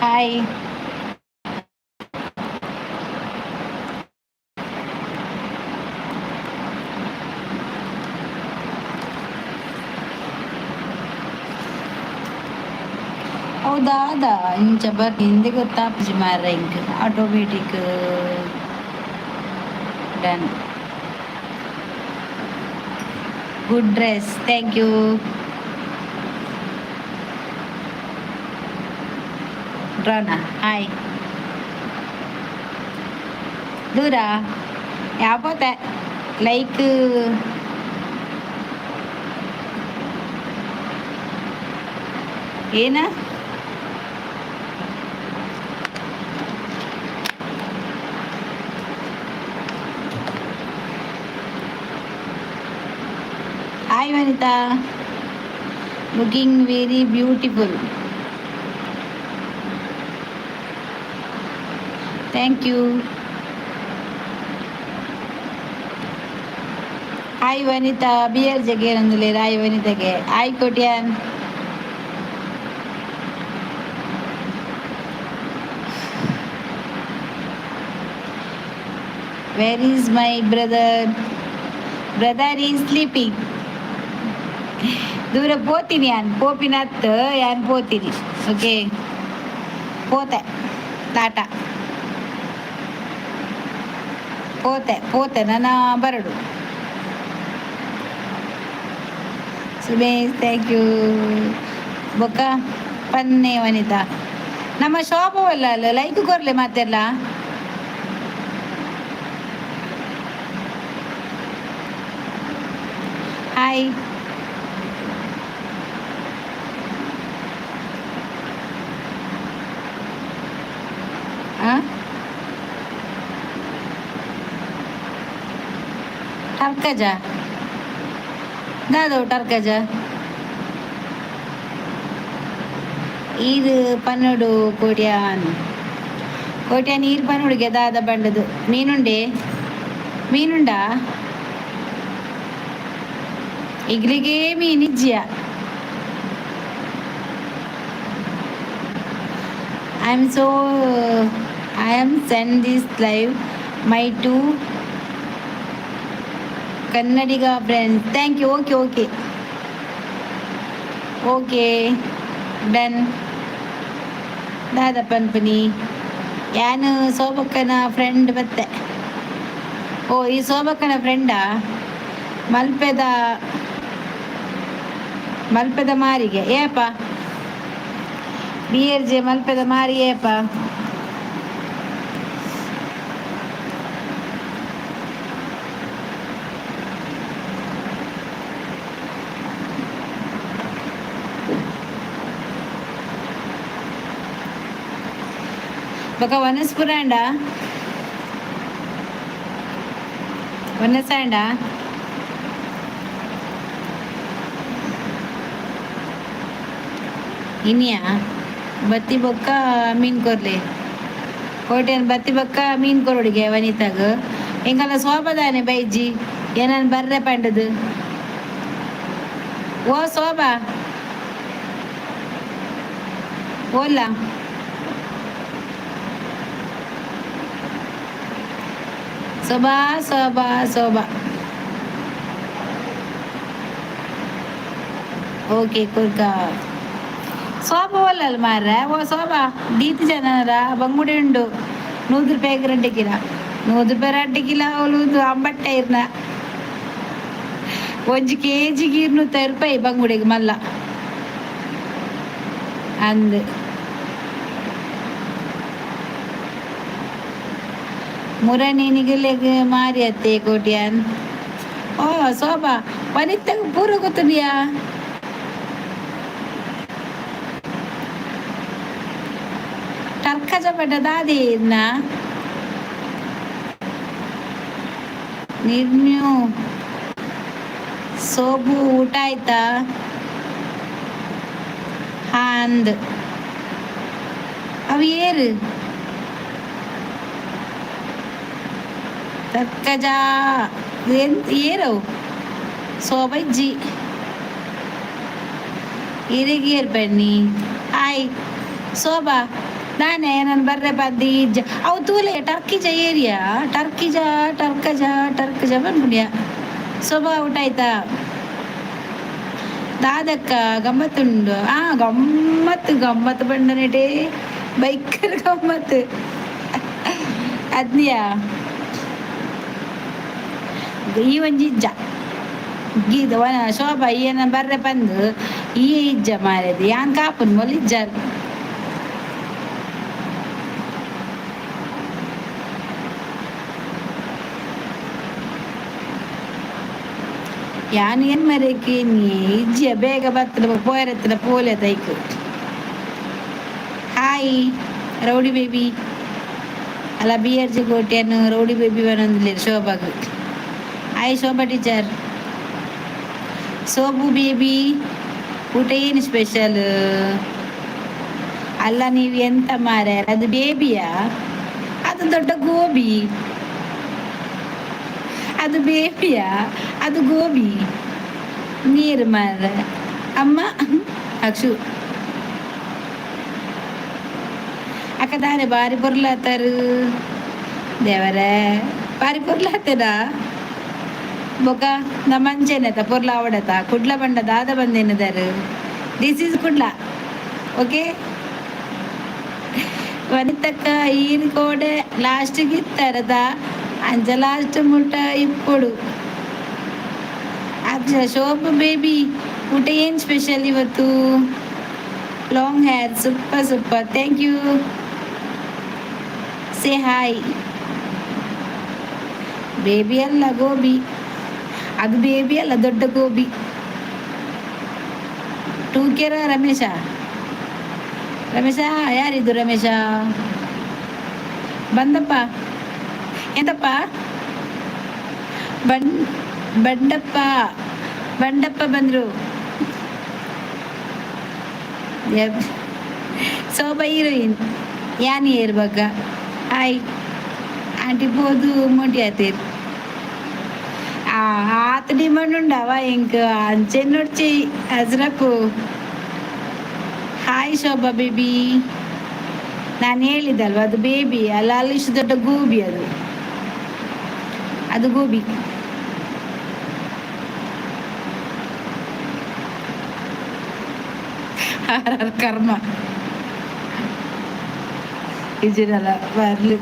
Hi. ಹೌದಾ ಅದಾ ಇಂಚ ಬರ್ರಿ ಹಿಂದೆ ಗೊತ್ತಾಪ್ಜಿ ಮಾರ ಇಂಕ್ automatic done. Good dress, thank you. ಡ್ರಾನಾ ಹಾಯ್. ದೂರ ಯಾಪೋತೆ ಲೈಕ್ ಏನ hi Vanitha, looking very beautiful, thank you. Hi Vanitha, ಬಿಯರ್ ಜಗೆ ನಂದುಲೆ ಹಾಯ್ ವನಿತಾಗೆ hi Kotian. Where is my brother? Brother is sleeping. ದೂರ పోತೀನಿ ಯಾನ್ పోపినత్ ಯಾನ್ పోತೀನಿ. ಓಕೆ పోతే ಟಾಟಾ పోతే ನನ್ನ ಬರಡು. Sumesh thank you. ಬೊಕ್ಕ ಪನ್ನೆ ವನಿತಾ ನಮ್ಮ ಶೋಭವಲ್ಲ ಅಲ್ಲ ಲೈಕ್ ಕೊರ್ಲೆ ಮಾತೆಲ್ಲ. ಹಾಯ್. ಟರ್ಕಜ ದಾದೋ ಟರ್ಕಜ ಈದ್ ಪನ್ನುಡು ಕೋಟ್ಯಾನ್ ಈರ್ ಪನ್ನುಡಿಗೆ ದಾದ ಬಂಡದು ಮೀನುಂಡಾ ಇಗ್ಲಿಗೆ ಮೀನಿಜ್ಜಿಯ. I am send this live my two Kannadiga friends. Thank you. Okay. Done. ದಾದ ಪನ್ಪನಿ ಯಾನು ಸೋಬಕ್ಕನ ಫ್ರೆಂಡ್ ಬತ್ತೆ. ಓ ಈ ಸೋಬಕ್ಕನ ಫ್ರೆಂಡಾ? ಮಲ್ಪೆದ ಮಾರಿಗೆ ಏಪ BRJ ಮಲ್ಪೆದ ಮಾರಿ ಏಪ. ಬಕ ವನಸ್ಪುರಾಂಡ ವನಸಾಂಡ ಇನ್ಯಾ ಬತ್ತಿ ಬೊಕ್ಕ ಮೀನ್ ಕೊರ್ಲೆ ಕೋಟೆನ್ ಬತ್ತಿ ಬೊಕ್ಕ ಮೀನ್ ಕೊರೊಡಿಗೆ ವನಿತಾಗ ಎಂಗಲ್ಲ ಶೋಭದಾನೆ ಬೈಜಿ ಏನನ್ ಬರ್ರೆ ಪಂಡದು. ಓ ಶೋಭಾ ಓಲ್ಲ ಶೋಭಾ ಓಕೆ ಕುರ್ಕ ಶೋಭಾ ಒಲ್ಲಲ್ಲ ಮಾರ್ರೆ. ಓ ಶೋಭಾ ದೀತಿ ಜನರ ಬಂಗುಡಿ ಉಂಡು ₹100 ರಡ್ಡಿಕಿಲ ₹100 ರಡ್ಡಿಕಿಲ ಅವಳು ಅಂಬಟ್ಟೆ ಇರ್ನ 1 kg ₹200 ಬಂಗುಡಿಗೆ ಮಲ್ಲ ಅಂದ್ ಮುರಣಿನಿಗೆ ಮಾರಿ ಅತ್ತೆ ಕೋಟ್ಯಾನ್. ಓ ಶೋಭಾ ವನಿತಾಗ ಪೂರ ಗೊತ್ತಿದ್ಯಾ? ಟರ್ಕಜ ಪಡ್ಡ ದಾದಿ ನಿರ್ಮ್ಯೂ ಸೋಬು ಊಟ ಆಯ್ತಾ? ಹಾಂದ್ ಅವು ಏರು ಟರ್ಕಜ ಏರವು ಸೋಬಜ್ಜಿ ಇರಿಗೇರ್ ಬನ್ನಿ. ಹಾಯ್ ಶೋಭಾ ನಾನೇ ನಾನು ಬರ್ರೆ ಬದ್ದಿ ಅವು ತೂಲೆ ಟರ್ಕಿಜ ಏರಿಯಾ ಟರ್ಕಜ ಬಂದ್ಬಿಡ್ಯಾ ಶೋಭಾ ಊಟ ಆಯ್ತಾ ದಾದಕ್ಕ ಗಮ್ಮತ್ತುಂಡು ಗಮ್ಮತ್ತು ಬಂಡನೆಟೇ ಬೈಕರ್ ಗಮ್ಮತ್ತು ಅದ್ನಿಯಾ ಈ ಒಂಜಿ ಇಜ್ಜ ಗೀದ ಶೋಭಾ ಈಯನ ಬರ್ರೆ ಬಂದು ಈ ಇಜ್ಜ ಮಾರೇದು ಯಾನ್ ಕಾಪುನ್ ಮೊಲ್ ಇಜ್ಜಾರ್ ಯಾನ್ ಏನ್ ಮರೇಕಿ ನೀ ಇಜ್ಜಿಯ ಬೇಗ ಬತ್ತಲ ಪೋಯರತ್ತಲ ಪೋಲೆ ತೈಕ್ ಹಾಯ್ ರೌಡಿ ಬೇಬಿ ಅಲ್ಲ ಬಿ ಆರ್ ಜಿ ಕೋಟೆಯನ್ನು ರೌಡಿ ಬೇಬಿ ಬನ್ನೊಂದಿಲ್ಲ ಶೋಭಾಗ್ ಹಾಯ್ ಶೋಭಾ ಟೀಚರ್ ಸೋಬು ಬೇಬಿ ಊಟ ಏನು ಸ್ಪೆಷಲ್ ಅಲ್ಲ ನೀವು ಎಂತ ಮಾರ್ಯಾರ ಅದು ಬೇಬಿಯಾ ಅದು ದೊಡ್ಡ ಗೋಬಿ ಅದು ಬೇಬಿಯಾ ಅದು ಗೋಬಿ ನೀರು ಮಾರ ಅಮ್ಮ ಅಕ್ಷು ಅಕ್ಕ ತಾನೆ ಬಾರಿ ಪೊರ್ಲಾತಾರು ದೇವರೇ ಬಾರಿ ಪೊರ್ಲಾತೇನ ಬೊಕ ನಮ್ಮ ಮಂಚೆನತ ಪೊರ್ಲ ಅವಡತ ಕುಡ್ಲ ಬಂಡ ದಾದ ಬಂದೇನದಾರು ದಿಸ್ ಈಸ್ ಕುಡ್ಲ ಓಕೆ ವನಿತಕ್ಕ ಈನ್ ಕೋಡೆ ಲಾಸ್ಟಿಗೆ ಇತ್ತಾರದ ಅಂಚ ಲಾಸ್ಟ್ ಮುಟ್ಟ ಇಪ್ಪೊಡು ಅಕ್ಷ ಶೋಭಾ ಬೇಬಿ ಊಟ ಏನು ಸ್ಪೆಷಲ್ ಇವತ್ತು long hair super thank you say hi baby ಅಲ್ಲ ಗೋಬಿ ಅದು ಬೇಬಿ ಅಲ್ಲ ದೊಡ್ಡ ಗೋಬಿ ಟೂಕೆರ ರಮೇಶ ಯಾರಿದ್ದು ರಮೇಶ ಬಂದಪ್ಪ ಎಂತಪ್ಪ ಬಂಡಪ್ಪ ಬಂದ್ರು ಶೋಭಾ ಹೀರೋಯಿನ್ ಯಾನಿ ಇರ್ಬೇಕ ಹಾಯ್ ಆಂಟಿ ಬೋದು ಮೊಂಟಿ ಆತೀರ್ ಆತ ಡಿಮಾಂಡ್ ಉಂಡವ ಇಂಕ ಅಂಚೆ ನೋಡ್ಚಿ ಹಸ್ರಪ್ಪು ಹಾಯ್ ಶೋಭಾ ಬೇಬಿ ನಾನು ಹೇಳಿದಲ್ವ ಅದು ಬೇಬಿ ಅಲ್ಲ ಅಲ್ಲಿ ಇಷ್ಟು ದೊಡ್ಡ ಗೋಬಿ ಅದು ಗೋಬಿ ಕರ್ಮ ಇಜಿನಲ್ಲ ಬರ್ಲಿ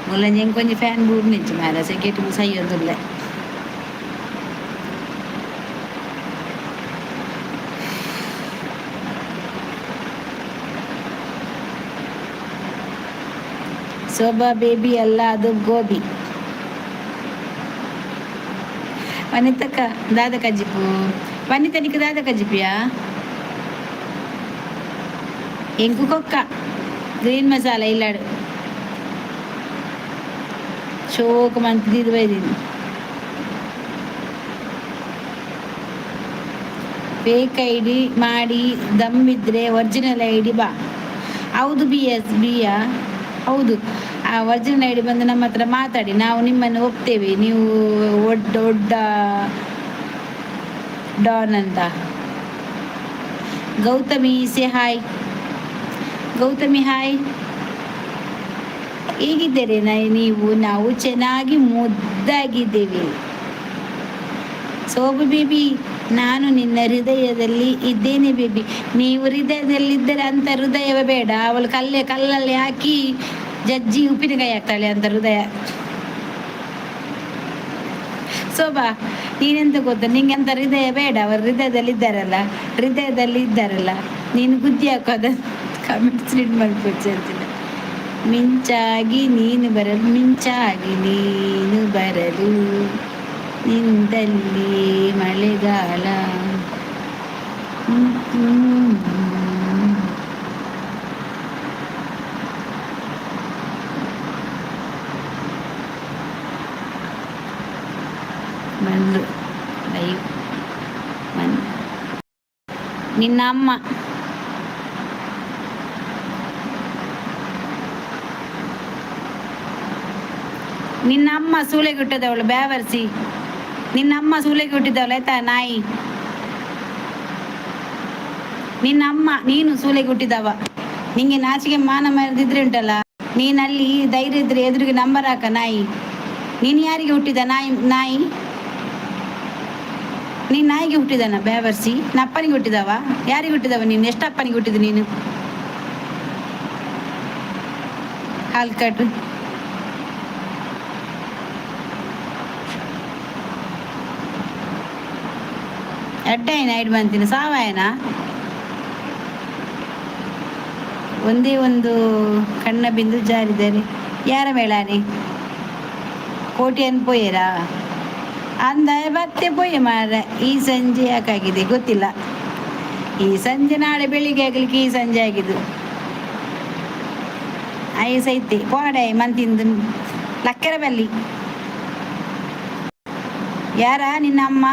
ಮುಲ್ಲ ഞാൻ கொஞ்சம் ഫാൻ ബൂർണിച്ചു മാല സെക്കറ്റ് സയ്യൊന്നുമില്ല ಶೋಭಾ ಬೇಬಿ ಅಲ್ಲ ಅದು ಗೋಬಿ ವನಿತಕ್ಕ ದಾದ ಕಜ್ಜಿಪು ವನಿತನಿക്ക് ದಾದ ಕಜ್ಜಿಪಿಯಾ ಎಂಕು ಕೊಕ್ಕ ಗ್ರೀನ್ ಮಸಾಲ ಇಲ್ಲಾಡು ಶೋಕ ಮಂತಿದ್ದು ಬೈದೀನಿ ಫೇಕ್ ಐ ಡಿ ಮಾಡಿ ದಮ್ಮಿದ್ರೆ ಒರಿಜಿನಲ್ ಐ ಡಿ ಬಾ ಹೌದು ಬಿಯಾ ಹೌದು ಆ ಒರಿಜಿನಲ್ ಐ ಡಿ ಬಂದು ನಮ್ಮ ಹತ್ರ ಮಾತಾಡಿ ನಾವು ನಿಮ್ಮನ್ನು ಒಪ್ತೇವೆ ನೀವು ದೊಡ್ಡ ಡಾನ್ ಅಂತ ಗೌತಮಿ ಸೆ ಹಾಯ್ ಗೌತಮಿ ಹಾಯ್ ಹೇಗಿದ್ದೀರಿ ನಾವು ಚೆನ್ನಾಗಿ ಮುದ್ದಾಗಿದ್ದೇವೆ ಶೋಭಾ ಬೇಬಿ ನಾನು ನಿನ್ನ ಹೃದಯದಲ್ಲಿ ಇದ್ದೇನೆ ಬೇಬಿ ನೀವು ಹೃದಯದಲ್ಲಿದ್ದರೆ ಅಂತ ಹೃದಯವೇ ಬೇಡ ಅವಳು ಕಲ್ಲಲ್ಲಿ ಹಾಕಿ ಜಜ್ಜಿ ಉಪ್ಪಿನಕಾಯಿ ಹಾಕ್ತಾಳೆ ಅಂತ ಹೃದಯ ಶೋಭಾ ನೀನೆಂತ ಗೊತ್ತ ನಿಂಗೆ ಅಂತ ಹೃದಯ ಬೇಡ ಅವರು ಹೃದಯದಲ್ಲಿ ಇದ್ದಾರಲ್ಲ ನೀನು ಗುದ್ದಿ ಹಾಕೋದ ಕಮೆಂಟ್ಸ್ ರೀಡ್ ಮಾಡ್ಕೊಡ್ಸಿ ಅಂತಿಲ್ಲ ಮಿಂಚಾಗಿ ನೀನು ಬರಲು ನಿಂದಲ್ಲಿ ಮಳೆಗಾಲ ಬಂದು ಲೈವ್ ನಿನ್ನ ಅಮ್ಮ ಸೂಳೆಗೆ ಹುಟ್ಟಿದವಳು ಬ್ಯಾವರ್ಸಿ ನಿನ್ನಮ್ಮ ಸೂಳೆಗೆ ಹುಟ್ಟಿದವಳು ಆಯ್ತಾ ನಾಯಿ ನೀನು ಸೂಳೆಗೆ ಹುಟ್ಟಿದವ ನಿಂಗೆ ನಾಚಿಗೆ ಮಾನ ಮರೆದಿದ್ರೆ ಉಂಟಲ್ಲ, ನೀನಲ್ಲಿ ಧೈರ್ಯ ಇದ್ರೆ ಎದುರಿಗೆ ನಂಬರ್ ಹಾಕ ನಾಯಿ. ನೀನು ಯಾರಿಗೆ ಹುಟ್ಟಿದ ನಾಯಿ? ನಾಯಿ ನೀನು ನಾಯಿಗೆ ಹುಟ್ಟಿದನ ಬೇವರ್ಸಿ? ಅಪ್ಪನಿಗೆ ಹುಟ್ಟಿದವ? ಯಾರಿಗೆ ಹುಟ್ಟಿದವ ನೀನು? ಎಷ್ಟು ಅಪ್ಪನಿಗೆ ಹುಟ್ಟಿದ ನೀನು? ಹಾಲು ಕಟ್ಟು. ಎಡ್ಡಾಯನ ಐಡು ಬಂತೀನಿ ಸಾವಾಯನ ಒಂದೇ ಒಂದು ಕಣ್ಣ ಬಿಂದು ಜಾರಿದ್ದಾರೆ. ಯಾರ ಮೇಳಾನೆ ಕೋಟಿ ಅನ್ಪೋಯರಾ ಅಂದ ಮತ್ತೆ ಪೊಯ್ಯ ಮಾರ. ಈ ಸಂಜೆ ಯಾಕಾಗಿದೆ ಗೊತ್ತಿಲ್ಲ. ಈ ಸಂಜೆ ನಾಳೆ ಬೆಳಿಗ್ಗೆ ಆಗ್ಲಿಕ್ಕೆ ಈ ಸಂಜೆ ಆಗಿದ್ದು. ಸೈತೆ ಪೋಡೆ ಮಂತಿಂದು ಲಕ್ಕರ ಬಲ್ಲಿ. ಯಾರ ನಿನ್ನ ಅಮ್ಮ?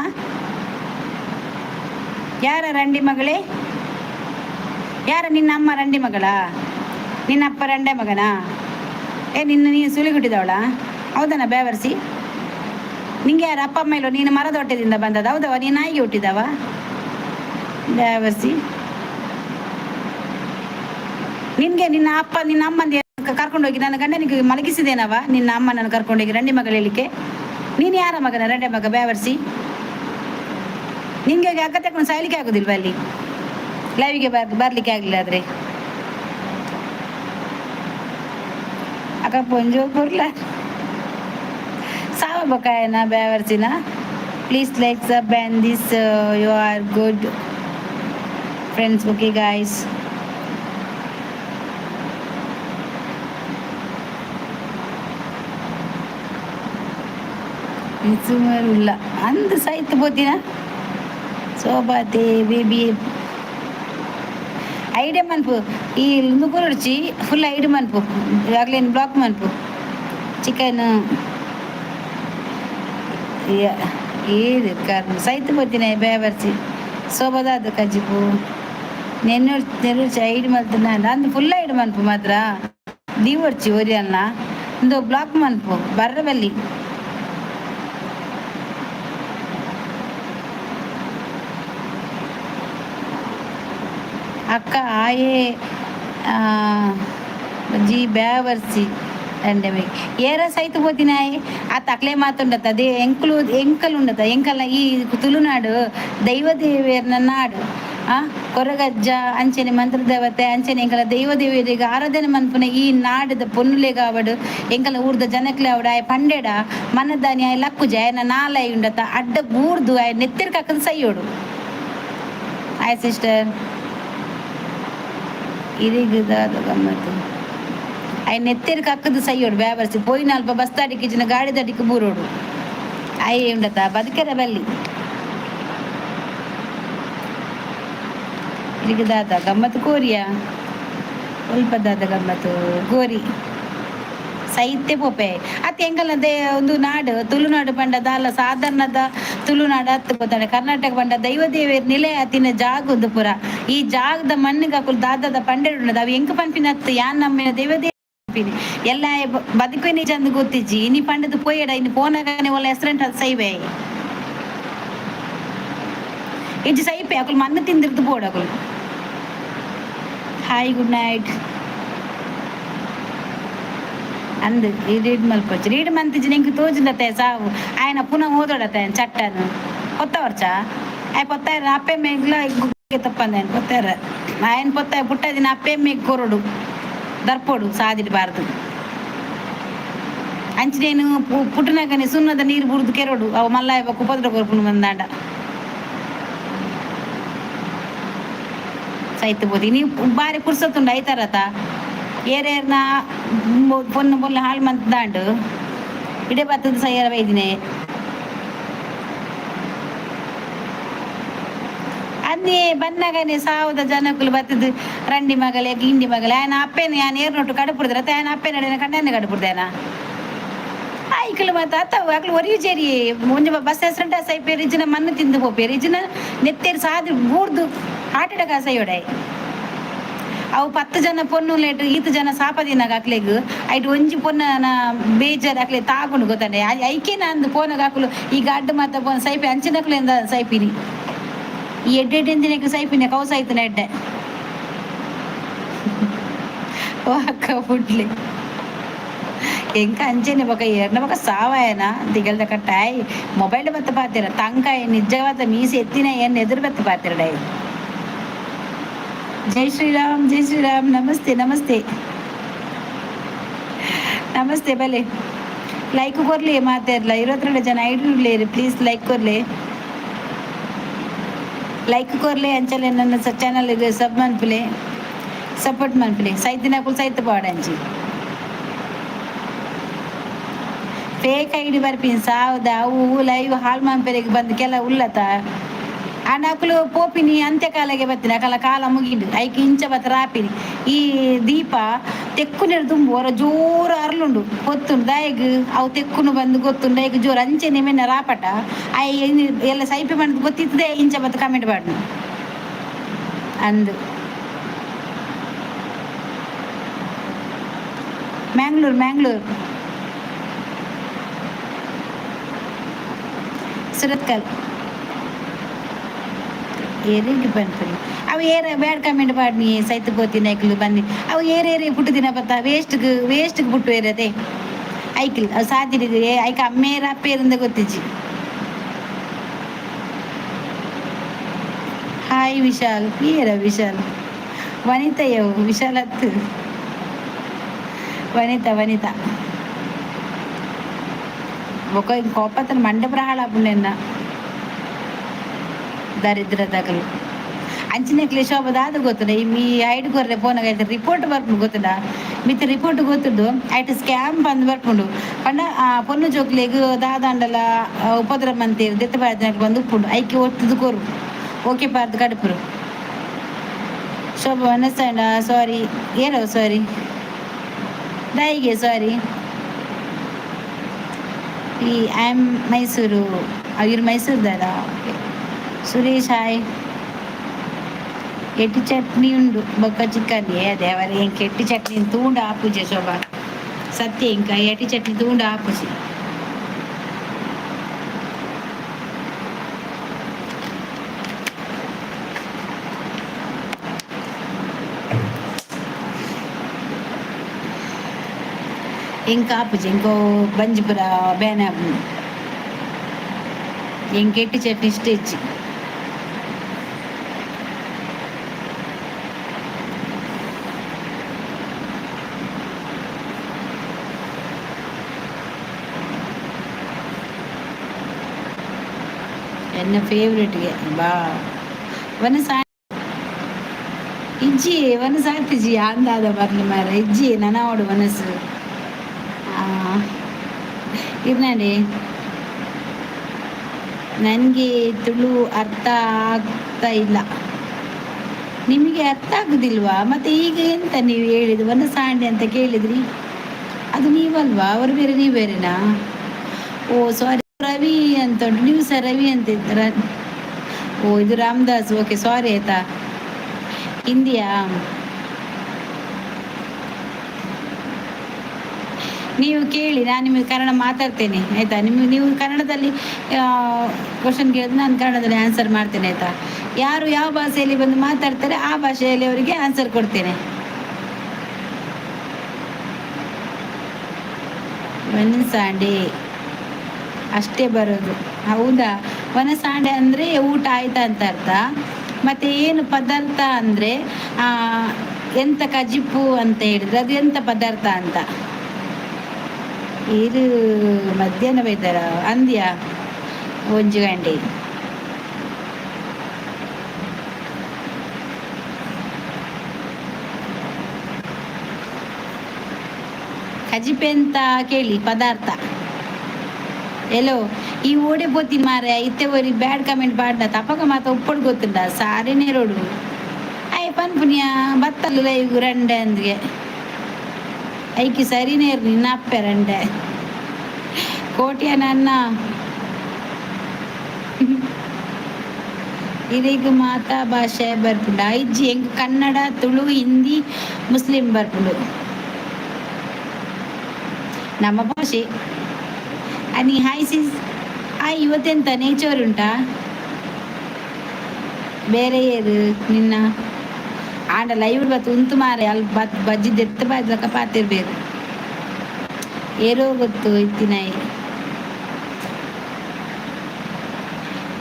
ಯಾರ ರಂಡಿ ಮಗಳೇ? ಯಾರ ನಿನ್ನ ಅಮ್ಮ ರಂಡಿ ಮಗಳ? ನಿನ್ನಪ್ಪ ರಂಡೆ ಮಗನಾ? ನೀನು ಸುಲಿಗುಟ್ಟಿದವಳ? ಹೌದನ ಬೇವರ್ಸಿ? ನಿಂಗೆ ಯಾರು ಅಪ್ಪ ಅಮ್ಮ ಇಲ್ಲೋ? ನೀನು ಮರದೊಟ್ಟದಿಂದ ಬಂದದ? ಹೌದವ? ನೀನು ನಾಯಿಗೆ ಹುಟ್ಟಿದವ ಬೇವರ್ಸಿ? ನಿನ್ಗೆ ನಿನ್ನ ಅಪ್ಪ ನಿನ್ನ ಅಮ್ಮಂದ ಕರ್ಕೊಂಡೋಗಿ ನನ್ನ ಗಂಡನಿಗೆ ಮಲಗಿಸಿದೇನವ? ನಿನ್ನ ಅಮ್ಮ ನನ್ನ ಕರ್ಕೊಂಡೋಗಿ ರಂಡಿ ಮಗಳ ಹೇಳಿಕೆ. ನೀನು ಯಾರ ಮಗನ ರಂಡೆ ಮಗ ಬೇವರ್ಸಿ? ನಿಂಗೆ ಅಕ್ಕ ತಕೊಂಡು ಸಾಯ್ಲಿಕ್ಕೆ ಆಗೋದಿಲ್ವ ಅಲ್ಲಿ? ಲೈವಿಗೆ ಬರ್ಲಿಕ್ಕೆ ಆಗಲಿಲ್ಲ ಆದರೆ ಅಕ್ಕ ಪೊಂಜು ಬರ್ಲ ಸಾವ ಬಕಾಯನ ಬೇವರ್ಸಿನ. Please like sub and this you are good friends. Okay guys, ಸುಮಾರುಲ್ಲ ಅಂದ ಸಾಯ್ತು ಬೋತಿನ ಸೋಬಾತೆ ಬೇಬಿ ಐಡಿಯಾ ಮನ್ಪು ಈ ನುಗ್ಗುರುಡ್ಚಿ ಫುಲ್ ಐಡು ಮನ್ಪು ಆಗ್ಲೇನು ಬ್ಲಾಕ್ ಮನ್ಪು ಚಿಕನ್ ಏದು ಕರ್ಮ ಸೈತು ಬೋತಿನ ಬೇವರ್ಸಿ ಸೋಬದಾದ ಕಜ್ಜಿಪು ನೆನ್ನುಡ್ಚಿ ಐಡು ಮಲ್ತು ಅಂದು ಫುಲ್ ಐಡು ಮನ್ಪು ಮಾತ್ರ ದೀವಡ್ಚಿ ಒರಿಯನ್ನ ಒಂದು ಬ್ಲಾಕ್ ಮನ್ಪು ಬರ್ರ ಬಲ್ಲಿ. ಅಕ್ಕ ಆಯೇ ಜಿ ಬೇವರ್ಸಿ ರಂಡೆ ಮೇಗೆ ಏರ ಸೈತು పోతినాయి ఆ తక్లే మాతుండత అదే ఎంకలు ఉండత ఎంకల ఈ ತುಳುನಾಡು ದೈವದೇವಿಯರ್ನ ನಾಡು. ಕೊರಗಜ್ಜ ಅಂಚನೆ ಮಂತ್ರದೇವತೆ ಅಂಚನೆ ಎಂಕಲ ದೈವದೇವಿಯರಿಗೆ ಆರಾಧನೆ ಮನ್ಪುನ ಈ ನಾಡದ ಪೊನ್ನುಲೆಗ ಅವಡು ಎಂಕಲ ಊರ್ದ ಜನಕ್ಲೆ ಅವಡು ಆಯ ಪಂಡೆಡ ಮನದಾನಿ ಆಯ ಲಕ್ಕುಜ ಆಯನ ನಾಲೈ ಉಂಡತ ಅಡ್ಡ ಗೂರ್ದು ಆಯ ನೆತ್ತಿರ್ಕ ಹಾಕದು ಸೈಯೋಡು. ಆಯ್ ಸಿಸ್ಟರ್ ಇರಿಗದಾದ ಗಮ್ಮತ್ತು ಆಯ್ ನೆತ್ತಿರ್ಕ ಹಾಕದು ಸೈಯೋಡು ಬೇವರ್ಸಿ ಪೋಯಿನ ಅಲ್ಪ ಬಸ್ತಾಡಿಗೆ ಇಚ್ಚಿನ ಗಾಡಿ ದಡಿಗೆ ಬೂರೋಡು ಆಯ್ ಉಂಡತ ಬದುಕೆರ ಬಲ್ಲಿ ಇರಿಗದಾದ ಗಮ್ಮತ್ತು ಕೋರಿಯ ಸ್ವಲ್ಪದಾದ ಗಮ್ಮತ್ತು ಗೋರಿ ಸೈತ್ಯ ಪೋಪೆ ಅತ್ತೆ ಎಂಕಲ್ಲದೆ ಒಂದು ನಾಡು ತುಳುನಾಡು ಪಂಡದ ಅಲ್ಲ ಸಾಧಾರಣದ ತುಳುನಾಡು ಹತ್ತು ಗೊತ್ತಾಳೆ ಕರ್ನಾಟಕ ಪಂಡ ದೈವದೇವಿಯರ್ ನಿಲಯ ಹತ್ತಿನ ಜಾಗ ಒಂದು ಪುರ ಈ ಜಾಗದ ಮಣ್ಣಿಗೆ ಹಾಕಲು ದಾದದ ಪಂಡೆಡು ಉಂಡದ ಅವು ಎಂಕ ಪಂಪಿನ ಹತ್ತು ಯಾನ್ ನಮ್ಮಿನ ದೈವದೇವಿ ಎಲ್ಲ ಬದುಕೇನೆ ಚಂದ ಗೊತ್ತಿಜ್ಜಿ ಇನಿ ಪಂಡದು ಪೋಯಡ ಇನ್ನು ಪೋನಾಗನೆ ಒಳ್ಳೆ ಹೆಸರಂಟ ಅದು ಸೈವೆ ಇಜ್ಜಿ ಸೈಪೆ ಅಕಲು ಮಣ್ಣು ತಿಂದಿರ್ದು ಬೋಡು ಅಕಲು. ಹಾಯ್ ಗುಡ್ ನೈಟ್ ಅಂದು ಈ ರೀಡ್ ಮಲ್ಪೊಚ್ಚು ರೀಡ್ ಮಂತಿಜ್ಜಿ ನಿಂಗೆ ತೋಜಿಂದತ್ತೆ ಸಾವು ఆయన ಪುನಃ ಓದೋಡತ್ತೆ ಚಟ್ಟನು పొత్తవర్చ ఆయన పొత్తారు అప్పే మేఘలో తప్పంది ఆయన పొత్తారు ఆయన పొత్త పుట్టది నా అప్పే మేఘ కొరడు దర్పోడు సాదిబారదు అంచి నేను పుట్టినాకని సున్నద నీరు బుడుదు కెరడు అవి మళ్ళా కుప్పద్ర కొరుపును మందాడ ಸೈತುಬೋದು ನೀವು ಬಾರಿ ಪುರ್ಸತ್ತುಂಡು ಐತಾರತ ಏರೇರ್ನ ಪೊನ್ನು ಪೊಲ್ಲು ಹಾಳು ಮಂತ್ ದಾಂಡು ಇಡೇ ಬತ್ತದ ಸೈಯರ ವೈದಿನೇ ಅನ್ನೇ ಬನ್ನಗನೆ ಸಾವಿರದ ಜನಕ್ಕಲು ಬತ್ತದು ರಂಡಿ ಮಗಲೆ ಗಿಂಡಿ ಮಗಲೆ ఆయన ಅಪ್ಪೇನು ಯಾನ್ ಏರ್ನೊಟ್ಟು ಕಡುಪುಡ್ದ್ರೆ ಅತ್ತ ఆయన ಅಪ್ಪೇನ ಕಂಡನ್ನ ಕಡುಪುಡ್ದೇನ ಐಕಲು ಮತ್ತೆ ಅತ್ತವು ಅಕ್ಲು ಒರಿಯು ಸೇರಿ ಮುಂಜೆ ಬಸ್ ಹೆಸರಂಟ ಸೈಪೇರು ಇಜ್ಜಿನ ಮಣ್ಣು ತಿಂದು ಹೋಗ್ಪೇರು ಇಜ್ಜಿನ ನೆತ್ತೇರು ಸಾದಿ ಬೂರ್ದು ಹಾರ್ಟ್ ಅಟ್ಯಾಕ್ ಸೈಯೋಡೆ ಅವು 10 ಜನ ಪೊನ್ನು ಲೇಟ್ ಈತ ಜನ ಸಾಪದಿನಾಗ ಹಾಕ್ಲೆಗು ಐಟು ಒಂಜಿ ಪೊನ್ನ ಬೇಜಾರು ಹಾಕ್ಲೆ ತಾಗೊಂಡು ಗೊತ್ತಾನೆ ಐಕೆ ನಂದು ಪೋನಾಗ ಹಾಕಲು ಈಗ ಅಡ್ಡ ಮಾತ ಪೋನ ಸೈಪಿ ಅಂಚಿನಕ್ಲಿಂದ ಸೈಪಿನಿ ಈ ಎಡ್ಡೆಂದಿನಕ್ಕೆ ಸೈಪಿನ ಕೌಸ ಆಯ್ತು ಎಡ್ಡೆ ಓ ಅಕ್ಕ ಬುಡ್ಲೆ ಎಂಕ ಅಂಚೆನೆ ಬೊಕ ಎರ್ನ ಬೊಕ ಸಾವಾಯನ ದಿಗಲ್ದ ಕಟ್ಟಾಯ್ ಮೊಬೈಲ್ ಬತ್ತ ಪಾತಿರ ತಂಕಾಯ ನಿಜವಾದ ಮೀಸೆ ಎತ್ತಿನ ಏನ್ ಎದುರು ಬತ್ತ ಪಾತಿರ ಡೈ. ಜೈ ಶ್ರೀರಾಮ್ ಜೈ ಶ್ರೀರಾಮ್. ನಮಸ್ತೆ ನಮಸ್ತೆ ನಮಸ್ತೆ ಬಲೆ ಲೈಕ್ ಕೊರ್ಲಿ ಮಾತಾಡ್ಲ 22 ಜನ ಐಡ್ಲೇರಿ ಪ್ಲೀಸ್ ಲೈಕ್ ಕೊರ್ಲಿ ಲೈಕ್ ಕೊರ್ಲಿ ಅಂಚಲೆ ನನ್ನ ಚಾನಲ್ ಸಬ್ ಮನ್ಪುಲೆ ಸಪೋರ್ಟ್ ಮನ್ಪುಲೆ ಸೈತಿನ ಕುಲ್ ಸೈತ್ ಪಾಡಂಚಿ ಫೇಕ್ ಐಡಿ ಬರ್ಪಿನ್ ಸಾವ್ದ ಅವು ಲೈವ್ ಹಾಳು ಮನ್ಪೆರೆಗೆ ಬಂದು ಕೆಲ ಉಲ್ಲತ ಆ ನಕಲು ಪೋಪಿನಿ ಅಂತ್ಯಕಾಲಗೆ ಬತ್ತಿನ ಅಕಲ ಕಾಲ ಮುಗಿಂಡು ಐಕೆ ಇಂಚ ಬತ್ತ ರಾಪಿನಿ ಈ ದೀಪ ತೆಕ್ಕುನೆರು ತುಂಬು ಹೊರ ಜೋರು ಅರ್ಲುಂಡು ಗೊತ್ತುಂಡು ದಾಯಗ್ ಅವು ತೆಕ್ಕುನು ಬಂದು ಗೊತ್ತುಂಡು ಐಕ್ ಜೋರು ಅಂಚೆ ನಿಮೆನ್ನ ರಾಪಟ ಐ ಎಲ್ಲ ಸೈಪೆ ಮಾಡಿದ್ ಗೊತ್ತಿತ್ತದೆ ಇಂಚ ಬತ್ತ ಕಮೆಂಟ್ ಮಾಡ್ನು ಅಂದು ಮ್ಯಾಂಗ್ಳೂರ್ ಸುರತ್ಕಲ್ ಏರಿಗೆ ಬಂದ್ರಿ ಅವು ಏರ ಬ್ಯಾಡ್ ಕಮೆಂಟ್ ಪಾಡ್ನಿ ಸೈತ್ ಗೋತಿನ ಐಕ್ಲು ಬನ್ನಿ ಅವು ಏರೇರಿ ಪುಟ್ಟು ದಿನ ಬತ್ತ ವೇಸ್ಟ್ಗೆ ಪುಟ್ಟು ಏರದೆ ಐಕ್ಲು ಅವು ಸಾಧ್ಯ ಐಕ ಅಮ್ಮೇರ ಅಪ್ಪೇರಿಂದ ಗೊತ್ತಿಜ್ಜಿ. ಹಾಯ್ ವಿಶಾಲ್ ಏರ ವಿಶಾಲ್ ವನಿತಯವು ವಿಶಾಲ್ ಹತ್ತು ವನಿತಾ ఒక కోపతను మండప రాళాపున్న ದರಿದ್ರದಾಗಲು ಅಂಚಿನ ಕ್ಲೇಶೋಬದಾದ ಗೊತ್ತದ ಮೀ ಐಡ್ ಕೊರ್ರೆ ಫೋನಾಗ ರಿಪೋರ್ಟ್ ಬರ್ಪುಂಡು ಗೊತ್ತದ ಮಿತ್ ರಿಪೋರ್ಟ್ ಗೊತ್ತುಂಡು ಐಟ್ ಸ್ಕ್ಯಾಮ್ ಬಂದು ಬರ್ಪುಂಡು ಪಂಡ ಪೊನ್ನು ಜೋಕ್ಲೆಗ್ ದಾದಾಂಡಲ ಉಪದ್ರ ಮಂತಿ ದೆತ್ತ ಬಾದಿನಾಗ ಬಂದು ಉಪ್ಪುಂಡು ಐಕಿ ಒಟ್ಟುದು ಕೊರು ಓಕೆ ಪಾರ್ದು ಕಡುಪುರು ಶೋಭ ಅನಸ್ತಾಂಡ ಸಾರಿ ಏನೋ ಸಾರಿ ದೈಗೆ ಸಾರಿ ಈ ಆಮ್ ಮೈಸೂರು ಇವ್ರು ಮೈಸೂರ್ದಾರ. ಸುರೇಶ್ ಹಾಯ್. ಎಟ್ಟಿ ಚಟ್ನಿ ಉಂಡು ಬೊಕ್ಕ ಚಿಕನ್ ಅದೇ ಅವರ ಎಂಕ ಎಟ್ಟಿ ಚಟ್ನಿ ತೂಂಡು ಆಪುಜೆ ಶೋಭಾ ಸತ್ಯ ಇಂಕ ಎಟ್ಟಿ ಚಟ್ನಿ ತೂಂಡು ಆಪುಜಿ ಎಂಕ ಆಪುಜಿ ಎಂಕೋ ಬಂಜಿಪುರ ಬೇನೆ ಎಂಕ ಎಟ್ಟಿ ಚಟ್ನಿ ಇಷ್ಟ ಹೆಚ್ಚಿ ಎನ್ನ ಫೇವ್ರೆಟ್ಗೆ ಬಾ ವನ ಸಾ ಇಜ್ಜಿ ವನ ಸಾತಿಜಿ ಅಂದಾದ ಬರ್ಲಿ ಮಾರ ಇಜ್ಜಿ ನನವಡು ಮನಸ್ಸು ಇರ್ನಾಡಿ ನನಗೆ ತುಳು ಅರ್ಥ ಆಗ್ತಾ ಇಲ್ಲ. ನಿಮಗೆ ಅರ್ಥ ಆಗುದಿಲ್ವಾ? ಮತ್ತೆ ಈಗ ಎಂತ ನೀವು ಹೇಳಿದ್ದು ಒಂದು ಸಾಂಡೆ ಅಂತ ಕೇಳಿದ್ರಿ, ಅದು ನೀವಲ್ವಾ? ಅವರು ಬೇರೆ ನೀವು ಬೇರೆನಾ? ಓ ಸಾರಿ, ರವಿ ಅಂತ ಉಂಟು, ನೀವು ಸಹ ರವಿ ಅಂತ ಇದ್ದಾರ. ಓ ಇದು ರಾಮದಾಸ್, ಓಕೆ ಸಾರಿ ಆಯ್ತಾ. ಹಿಂದಿಯಾ? ನೀವು ಕೇಳಿ, ನಾನು ನಿಮಗೆ ಕನ್ನಡ ಮಾತಾಡ್ತೇನೆ ಆಯಿತಾ. ನೀವು ಕನ್ನಡದಲ್ಲಿ ಕ್ವಶನ್ ಕೇಳಿದ್ರೆ ನಾನು ಕನ್ನಡದಲ್ಲಿ ಆನ್ಸರ್ ಮಾಡ್ತೇನೆ ಆಯಿತಾ. ಯಾರು ಯಾವ ಭಾಷೆಯಲ್ಲಿ ಬಂದು ಮಾತಾಡ್ತಾರೆ ಆ ಭಾಷೆಯಲ್ಲಿ ಅವರಿಗೆ ಆನ್ಸರ್ ಕೊಡ್ತೇನೆ. ವನಸಾಂಡೆ ಅಷ್ಟೇ ಬರೋದು. ಹೌದಾ? ವನಸಾಂಡೆ ಅಂದರೆ ಊಟ ಆಯ್ತಾ ಅಂತ ಅರ್ಥ. ಮತ್ತು ಏನು ಪದಾರ್ಥ ಅಂದರೆ ಎಂತ ಕಜಿಪ್ಪು ಅಂತ ಹೇಳಿದ್ರೆ ಅದು ಎಂತ ಪದಾರ್ಥ ಅಂತ. ಇದು ಮಧ್ಯಾಹ್ನ ಬೈತಾರ ಅಂದ್ಯ ಒಂಜು ಗಂಟೆ. ಕಜಿಪೆ ಅಂತ ಕೇಳಿ ಪದಾರ್ಥ. ಎಲ್ಲೋ ಈ ಓಡೆ ಪೋತಿ ಮಾರ ಇತ್ತೆವರಿ ಬ್ಯಾಡ್ ಕಮೆಂಟ್ ಬಾಡ್ಡ ತಪಕ ಮಾತ ಉಪ್ಪಡು ಗೊತ್ತುಂಡ ಸಾರಿನೇ ರೋಡು ಆಯ್ ಪನ್ಪುನಿಯ ಬತ್ತಲು ಲೈವ್ ರಂಡೆ ಅಂದ್ಗೆ ಐಕಿ ಸರಿನೇ ಇರ್ಲಿ ನಪ್ಪೆ ರಂಡೆ ಕೋಟಿಯ ನನ್ನ ಇದೀಗ ಮಾತಾ ಭಾಷೆ ಬರ್ಪುಂಡ ಐಜ್ಜಿ ಹೆಂಗ್ ಕನ್ನಡ, ತುಳು, ಹಿಂದಿ, ಮುಸ್ಲಿಂ ಬರ್ಪುಂಡು ನಮ್ಮ ಭಾಷೆ. ಅನಿ ಹಾಯ್ ಸಿಸ್. ಇವತ್ತೆಂತ ನೇಚರ್ ಉಂಟಾ ಬೇರೆ ಏರು ನಿನ್ನ ಆಂಡ ಲೈವ್ ಬತ್ತು ಉಂತು ಮಾರೆ ಅಲ್ಲಿ ಬಜ್ಜಿದ್ದು ಎತ್ತ ಬಾಯ್ದಕ್ಕ ಪಾತಿರ್ಬೇಕು ಏರೋ ಗೊತ್ತು ಇತ್ತಿನಾಯಿ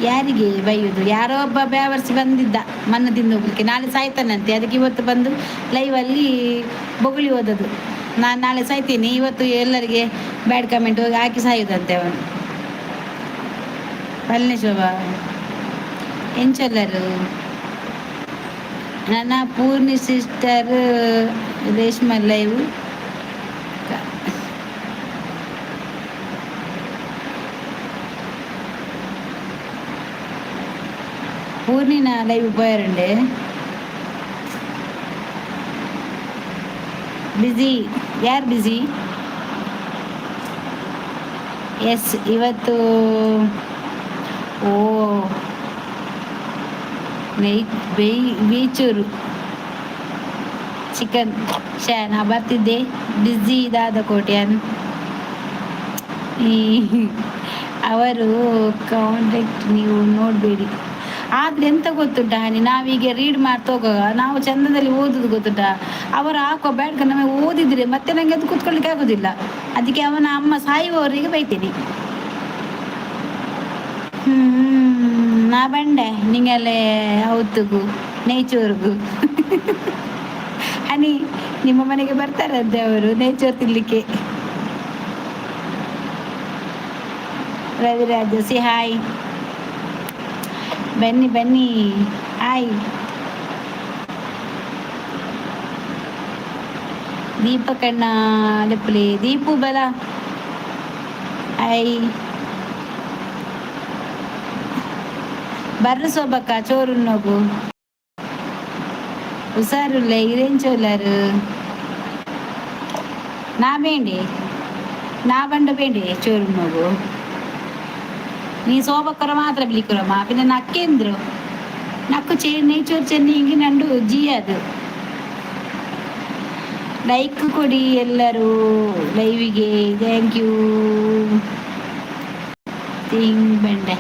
ಯಾರಿಗೆ ಬೈಯುದು ಯಾರೋ ಒಬ್ಬ ಬೇವರ್ಸಿ ಬಂದಿದ್ದ ಮಣ್ಣು ತಿಂದು ಹೋಗ್ಲಿಕ್ಕೆ ನಾಳೆ ಸಾಯ್ತಾನಂತೆ ಅದಕ್ಕೆ ಇವತ್ತು ಬಂದು ಲೈವಲ್ಲಿ ಬೊಗಳಿ ಹೋದದು ನಾನು ನಾಳೆ ಸಾಯ್ತೀನಿ ಇವತ್ತು ಎಲ್ಲರಿಗೆ ಬ್ಯಾಡ್ ಕಮೆಂಟ್ ಹೋಗಿ ಹಾಕಿ ಸಾಯುದಂತೆ ಅವನು ಪಲ್ಲೆ ಶೋಭಾ ಎಂಚಲ್ಲರು ನನ್ನ ಪೂರ್ಣಿ ಸಿಸ್ಟರ್ ರೇಷ್ಮಾ ಲೈವ್ പൂർണിന ലൈവ് പോയാറുണ്ട് ಬಿಸಿ ಯಾರು ಬಿಸಿ ಎಸ್ ಇವತ್ತು ಓ ಬೀಚೂರು ಚಿಕನ್ ನಾ ಬರ್ತಿದ್ದೆ ಬಿಸಿ ಇದಾದ ಕೋಟ್ಯಾನ್ ಅವರು ಕಾಂಟ್ಯಾಕ್ಟ್ ನೀವು ನೋಡಬೇಡಿ ಆದ್ರೆ ಎಂತ ಗೊತ್ತುಂಟ ಹನಿ ನಾವೀಗ ರೀಡ್ ಮಾಡ್ತಾ ಹೋಗುವಾಗ ನಾವು ಚಂದದಲ್ಲಿ ಓದುದು ಗೊತ್ತುಂಟ ಅವರು ಹಾಕೋ ಬ್ಯಾಡ್ಗ ನಮಗೆ ಓದಿದ್ರೆ ಮತ್ತೆ ನಂಗೆ ಅದು ಕೂತ್ಕೊಳ್ಳಿಕ್ಕೆ ಆಗೋದಿಲ್ಲ ಅದಕ್ಕೆ ಅವನ ಅಮ್ಮ ಸಾಯುವವರಿಗೆ ಬೈತೀನಿ ನಾ ಬಂಡೆ ನಿಂಗೆಲ್ಲೇ ಹೌತುಗು ನೇಚೂರ್ಗು ಹನಿ ನಿಮ್ಮ ಮನೆಗೆ ಬರ್ತಾರಂತೆ ಅವರು ನೇಚೂರ್ ತಿನ್ಲಿಕ್ಕೆ ರವಿರಾಜ ಸಿ ಹಾಯ್ ಬನ್ನಿ ಬನ್ನಿ ಹಾಯ್ ದೀಪಕಣ್ಣ ಲೆಪ್ಪಲೆ ದೀಪು ಬಲ ಹಾಯ್ ಬರ್ರು ಸೋಬಕ್ಕ ಚೋರು ನೋಗು ಹುಷಾರುಲ್ಲ ಇರೇಂಚೋಲರು ನಾ ಬೇಂಡೆ ನಾ ಬಂಡ ಬೇಂಡೆ ಚೋರು ನೋಗು ನೀ ಸೋಬಕ್ಕರ ಮಾತ್ರ ಬಿಲಿಕುರಮ್ಮ പിന്നെ നക്കേന്ദ്രു നക്കു ನೇಚೂರ್ ಚೆನ್ನಿಂಗಿ ನಂಡು ಜಿಯದು ಲೈಕ್ ಕೊಡಿ ಎಲ್ಲರೂ ಲೈವಿಗೆ ಥ್ಯಾಂಕ್ ಯು ತಿಂಗ್ ಬಂಡೆ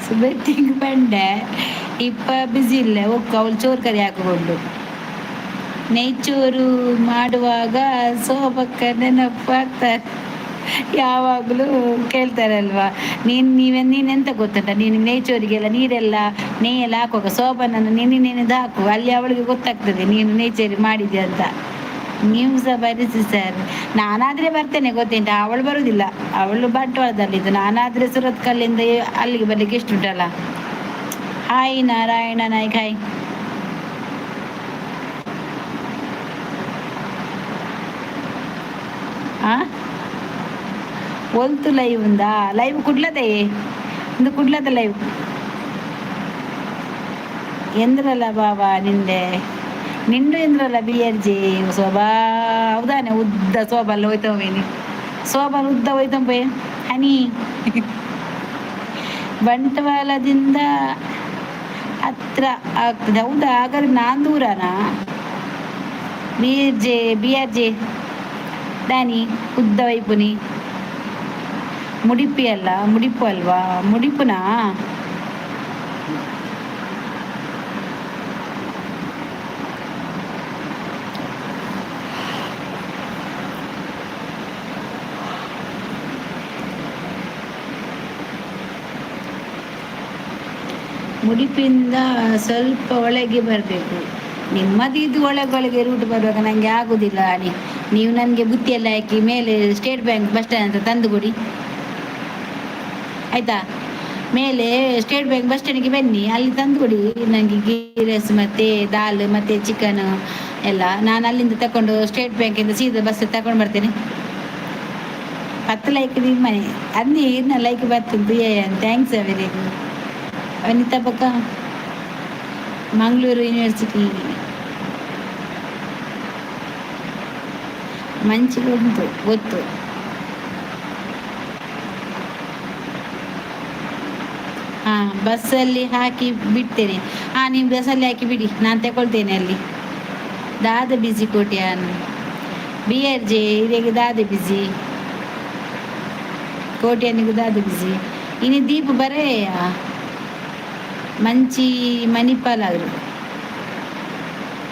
ಸುಬೆ ತಿಂಗ್ ಬಂಡೆ ಇಪ್ಪ ಬಿಸಿ ಇಲ್ಲ ಒಕ್ಕು ಅವಳು ಚೋರು ಕರಿ ಹಾಕಿಕೊಂಡು ನೇಚೂರು ಮಾಡುವಾಗ ಸೋಬಕ್ಕ ನೆನಪಾಗ್ತಾರೆ ಯಾವಾಗಲೂ ಕೇಳ್ತಾರಲ್ವಾ ನೀನೆಂತ ಗೊತ್ತುಂಟ ನೀನು ನೇಚೂರಿಗೆಲ್ಲ ನೀರೆಲ್ಲ ನೇಯೆಲ್ಲ ಹಾಕುವಾಗ ಸೋಬನನ್ನು ನೆನೆದು ಹಾಕು ಅಲ್ಲಿ ಅವಳಿಗೆ ಗೊತ್ತಾಗ್ತದೆ ನೀನು ನೇಚೂರಿ ಮಾಡಿದ್ಯಾ ಅಂತ ನೀವು ಸಹ ಬರಿಸಿ ಸರ್ ನಾನಾದರೆ ಬರ್ತೇನೆ ಗೊತ್ತುಂಟ ಅವಳು ಬರುವುದಿಲ್ಲ ಅವಳು ಬಂಟ್ವಾಳದಲ್ಲಿದ್ದು ನಾನಾದರೆ ಸುರತ್ ಕಲ್ಲಿಂದ ಅಲ್ಲಿಗೆ ಬರ್ಲಿಕ್ಕೆ ಎಷ್ಟು ಉಂಟಲ್ಲ ಹಾಯ್ ನಾರಾಯಣ ನಾಯ್ಕ ಹಾಯ್ ಒಲ್ತು ಲೈವ್ ఉందా ಲೈವ್ ಕುಡ್ಲದೆ ಇಂದು ಕುಡ್ಲದ ಲೈವ್ ಎಂದ್ರಲ್ಲ ಬಾಬಾ ನಿಂಡು ಎಂದ್ರಲ್ಲ BRJ ಶೋಭಾ ಹೌದಾನೆ ಉದ್ದ ಶೋಭಲ್ಲ ಹೋಯ್ತವೇನಿ ಶೋಭಾ ಉದ್ದ ಹೋಯ್ತಂಪೆ ಹನಿ ಬಂಟ್ವಾಳದಿಂದ ಹತ್ರ ಆಗ್ತದೆ ಹೌದಾ ಹಾಗಾದ್ರೆ ನಾನ್ ದೂರನಾ BRJ ದಾನಿ ಉದ್ದ ವೈಪುನಿ ಮುಡಿಪಿ ಅಲ್ಲ ಮುಡಿಪು ಅಲ್ವಾ ಮುಡಿಪುನಾ ಮುಡಿಪಿಂದ ಸ್ವಲ್ಪ ಒಳಗೆ ಬರಬೇಕು ನಿಮ್ಮದು ಒಳಗೊಳಗೆ ರೂಟ್ ಬರುವಾಗ ನನಗೆ ಆಗೋದಿಲ್ಲ ಅಣಿ ನೀವು ನನಗೆ ಬುತ್ತಿಯೆಲ್ಲ ಹಾಕಿ ಮೇಲೆ ಸ್ಟೇಟ್ ಬ್ಯಾಂಕ್ ಬಸ್ ಸ್ಟ್ಯಾಂಡ್ ಅಂತ ತಂದು ಕೊಡಿ ಆಯಿತಾ ಮೇಲೆ ಸ್ಟೇಟ್ ಬ್ಯಾಂಕ್ ಬಸ್ ಸ್ಟ್ಯಾಂಡಿಗೆ ಬನ್ನಿ ಅಲ್ಲಿ ತಂದು ಕೊಡಿ ನನಗೆ ಗೀ ರೈಸ್ ಮತ್ತು ದಾಲ್ ಮತ್ತು ಚಿಕನ್ ಎಲ್ಲ ನಾನು ಅಲ್ಲಿಂದ ತಗೊಂಡು ಸ್ಟೇಟ್ ಬ್ಯಾಂಕಿಂದ ಸೀದಾ ಬಸ್ ತಗೊಂಡು ಬರ್ತೇನೆ 10 ಲೈಕ್ ನಿಮ್ಮ ಮನೆ ಅಲ್ಲಿ ಇನ್ನ ಲೈಕ್ ಬರ್ತಿದ್ದು ಥ್ಯಾಂಕ್ಸ್ ಅವರಿಗೆ ಅನಿತಾ ಪಕ್ಕ ಮಂಗಳೂರು ಯೂನಿವರ್ಸಿಟಿ ಮಂಚಿಗೆ ಉಂಟು ಗೊತ್ತು ಬಸ್ಸಲ್ಲಿ ಹಾಕಿ ಬಿಡ್ತೇನೆ ನೀವು ಬಸ್ಸಲ್ಲಿ ಹಾಕಿ ಬಿಡಿ ನಾನು ತಗೊಳ್ತೇನೆ ಅಲ್ಲಿ ದಾದ ಬಿಸಿ ಕೋಟ್ಯಾನ್ BRJ ಇರಿಗೆ ದಾದ ಬಿಸಿ ಕೋಟ್ಯಾನಿಗೂ ದಾದ ಬಿಸಿ ಇನ್ನು ದೀಪ ಬರೇ ಮಂಚಿ ಮಣಿಪಾಲ್ ಅವರು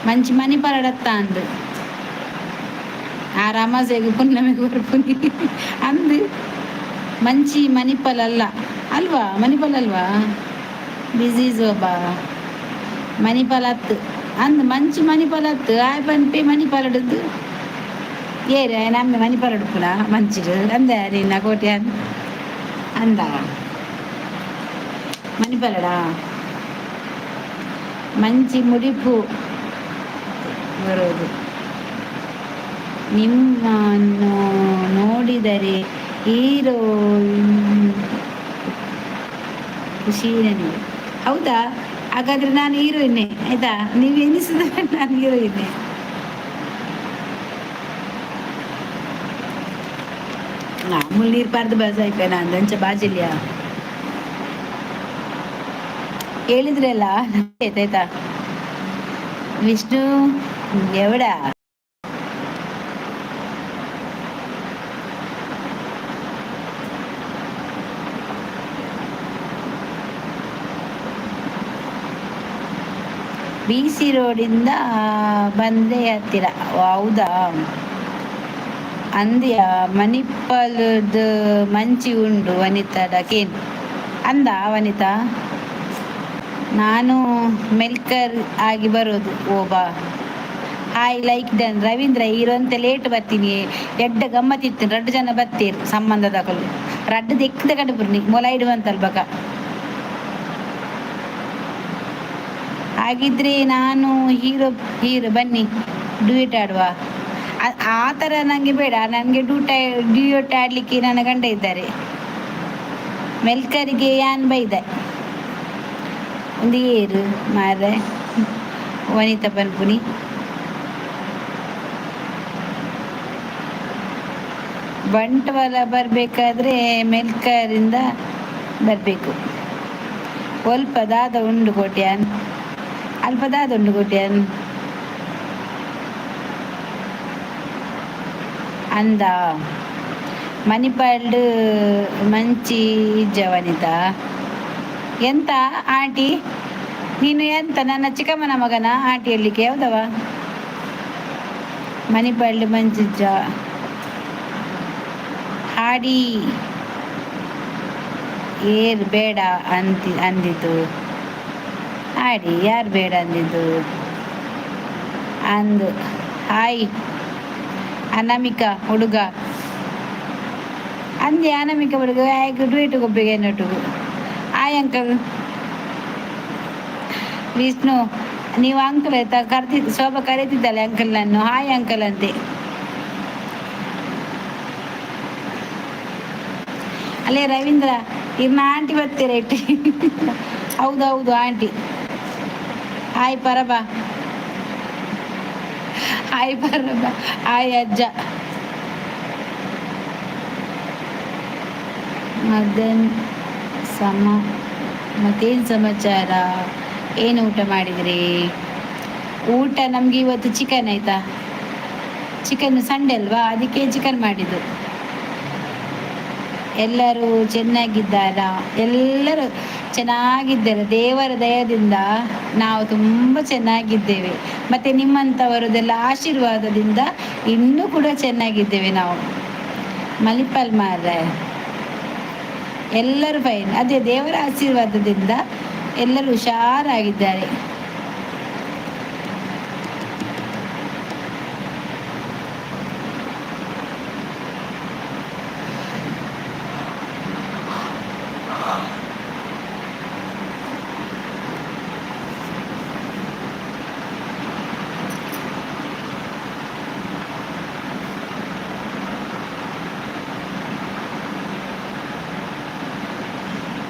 మంచి మనీ పరడత్తాండు ఆ రమాజೆಗೆ పున్నమిಗೆ ಬರ್ಪುನಿ ಅಂದು ಮಂಚಿ ಮಣಿಪಾಲ್ ಅಲ್ಲ ಅಲ್ವಾ ಮಣಿಪಾಲ್ ಅಲ್ವಾ ಡಿಸೀಸ್ ಒಬ್ಬ ಮಣಿಪಾಲ್ ಹತ್ತು ಅಂದು ಮಂಚಿ ಮಣಿಪಾಲ್ ಹತ್ತು ಆಯ್ ಪನ್ಪೆ ಮಣಿಪಾಲ್ ಹಿಡಿದು ಏರಿ ನಮ್ಮ ಮಣಿಪಾಲ್ ಹಿಡ್ಪುನ ಮಂಚಿಡು ಅಂದ ನಿನ್ನ ಕೋಟೆ ಅಂದ ಮಣಿಪಾಲಡ ಮಂಚಿ ಮುಡಿಪು ಬರೋದು ನಿಮ್ಮನ್ನು ನೋಡಿದರೆ ಹೀರೋ ಖುಷಿ ನನಗೆ. ಹೌದಾ? ಹಾಗಾದ್ರೆ ನಾನು ಹೀರೋಯಿನ್ನೇ ಆಯ್ತಾ? ನೀವು ಎನಿಸಿದ್ರೆ ನಾನು ಹೀರೋಯಿನ್ನೇ. ಮಾಮೂಲು ನೀರು ಪಾರ್ದು ಬಸ್ ಆಯ್ತು ನಾನು ದಂಚ ಬಾಜಿಲ್ಯಾ ಹೇಳಿದ್ರಲ್ಲ ಆಯ್ತಾಯ್ತಾ ವಿಷ್ಣು ಎವಡ ಬಿ ಸಿ ರೋಡಿಂದ ಬಂದರೆ ಹತ್ತಿರ. ಹೌದಾ? ಅಂದ್ಯ ಮಣಿಪಾಲದ ಮಂಚಿ ಉಂಡು ವನಿತಾ ಡಕೇನ್ ಅಂದ ವನಿತಾ. ನಾನು ಮೆಲ್ಕರ್ ಆಗಿ ಬರೋದು. ಓಬಾ ಹಾಯ್ ಲೈಕ್ ಡನ್. ರವೀಂದ್ರ ಇರುವಂತೆ ಲೇಟ್ ಬರ್ತೀನಿ. ಎಡ್ಡ ಗಮ್ಮತ್ತಿತ್ತು. 2 ಜನ ಬರ್ತೀರು ಸಂಬಂಧ ತಗೊಳ್ಳಿ. ರಡ್ಡು ದೆಕ್ಕದ ಕಡುಬುರ್ನಿ ಮೊಲ ಇಡುವಂತಲ್ ಬಕ. ಹಾಗಿದ್ರೆ ನಾನು ಹೀರೋ ಬನ್ನಿ ಡ್ಯೂಯೇಟ್ ಆಡುವ. ಆ ಥರ ನನಗೆ ಬೇಡ. ನನಗೆ ಡ್ಯೂಯೇಟ್ ಆಡಲಿಕ್ಕೆ ನನ್ನ ಗಂಡ ಇದ್ದಾರೆ. ಮೆಲ್ಕರಿಗೆ ಯಾನ್ ಬೈದೆ ಒಂದು ಏರು ಮಾರ್ರೆ ವನಿತಾ ಪನ್ಪುನಿ. ಬಂಟ್ವಾಳ ಬರಬೇಕಾದ್ರೆ ಮೆಲ್ಕರಿಂದ ಬರಬೇಕು. ಅಲ್ಪ ದಾದ ಉಂಡು ಕೊಟ್ಯಾನ್ ಅಲ್ಪ ದಾದ ಉಂಡು ಕೊಟ್ಯಾನ್ ಅಂದ. ಮಣಿಪಾಲ್ಡ್ ಮಂಚಿ ವನಿತಾ. ಎಂತ ಆಂಟಿ ನೀನು? ಎಂತ ನನ್ನ ಚಿಕ್ಕಮ್ಮನ ಮಗನ ಆಂಟಿ ಹೇಳಲಿಕ್ಕೆ? ಯಾವ್ದವ ಮಣಿಪಾಲ್ಡ್ ಮಂಜಿಜ್ಜ ಹಾಡಿ ಏರ್ ಬೇಡ ಅಂದಿದ್ದು. ಹಾಡಿ ಯಾರು ಬೇಡ ಅಂದಿದ್ದು ಅಂದು. ಹಾಯ್ ಅನಾಮಿಕಾ ಹುಡುಗ ಅಂದೆ. ಅನಾಮಿಕಾ ಹುಡುಗ ಆಯ್ಕೆ ಡ್ಯೂಯೇಟ್ ಗೊಬ್ಬಿಗೆ ನಟುಗು. Hi uncle Vishnu. ನೀವು ಅಂಕಲ್ ಆಯ್ತಾ? ಶೋಭಾ ಕರೀತಿದ್ದಾಳೆ ಅಂಕಲ್ ನಾನು. ಹಾಯ್ ಅಂಕಲ್ ಅಂತೆ. ಅಲ್ಲೇ ರವೀಂದ್ರ ಇನ್ನ ಆಂಟಿ ಬರ್ತೀರ ಇಟ್ಟು. ಹೌದೌದು ಆಂಟಿ. ಹಾಯ್ ಪರಬಾ. ಹಾಯ್ ಪರಬಾ. ಹಾಯ್ ಅಜ್ಜ. ಮತ್ತೇನು ಸಮಾಚಾರ? ಏನು ಊಟ ಮಾಡಿದ್ರಿ? ಊಟ ನಮಗೆ ಇವತ್ತು ಚಿಕನ್ ಆಯ್ತಾ. ಚಿಕನ್ ಸಂಡೆ ಅಲ್ವಾ, ಅದಕ್ಕೆ ಚಿಕನ್ ಮಾಡಿದ್ದು. ಎಲ್ಲರೂ ಚೆನ್ನಾಗಿದ್ದಾರಾ? ಎಲ್ಲರೂ ಚೆನ್ನಾಗಿದ್ದಾರೆ. ದೇವರ ದಯದಿಂದ ನಾವು ತುಂಬ ಚೆನ್ನಾಗಿದ್ದೇವೆ. ಮತ್ತು ನಿಮ್ಮಂಥವರದೆಲ್ಲ ಆಶೀರ್ವಾದದಿಂದ ಇನ್ನೂ ಕೂಡ ಚೆನ್ನಾಗಿದ್ದೇವೆ ನಾವು. ಮಣಿಪಾಲ್ ಮಾರ್ರೆ ಎಲ್ಲರೂ ಫೈನ್. ಅದೇ ದೇವರ ಆಶೀರ್ವಾದದಿಂದ ಎಲ್ಲರೂ ಹುಷಾರಾಗಿದ್ದಾರೆ.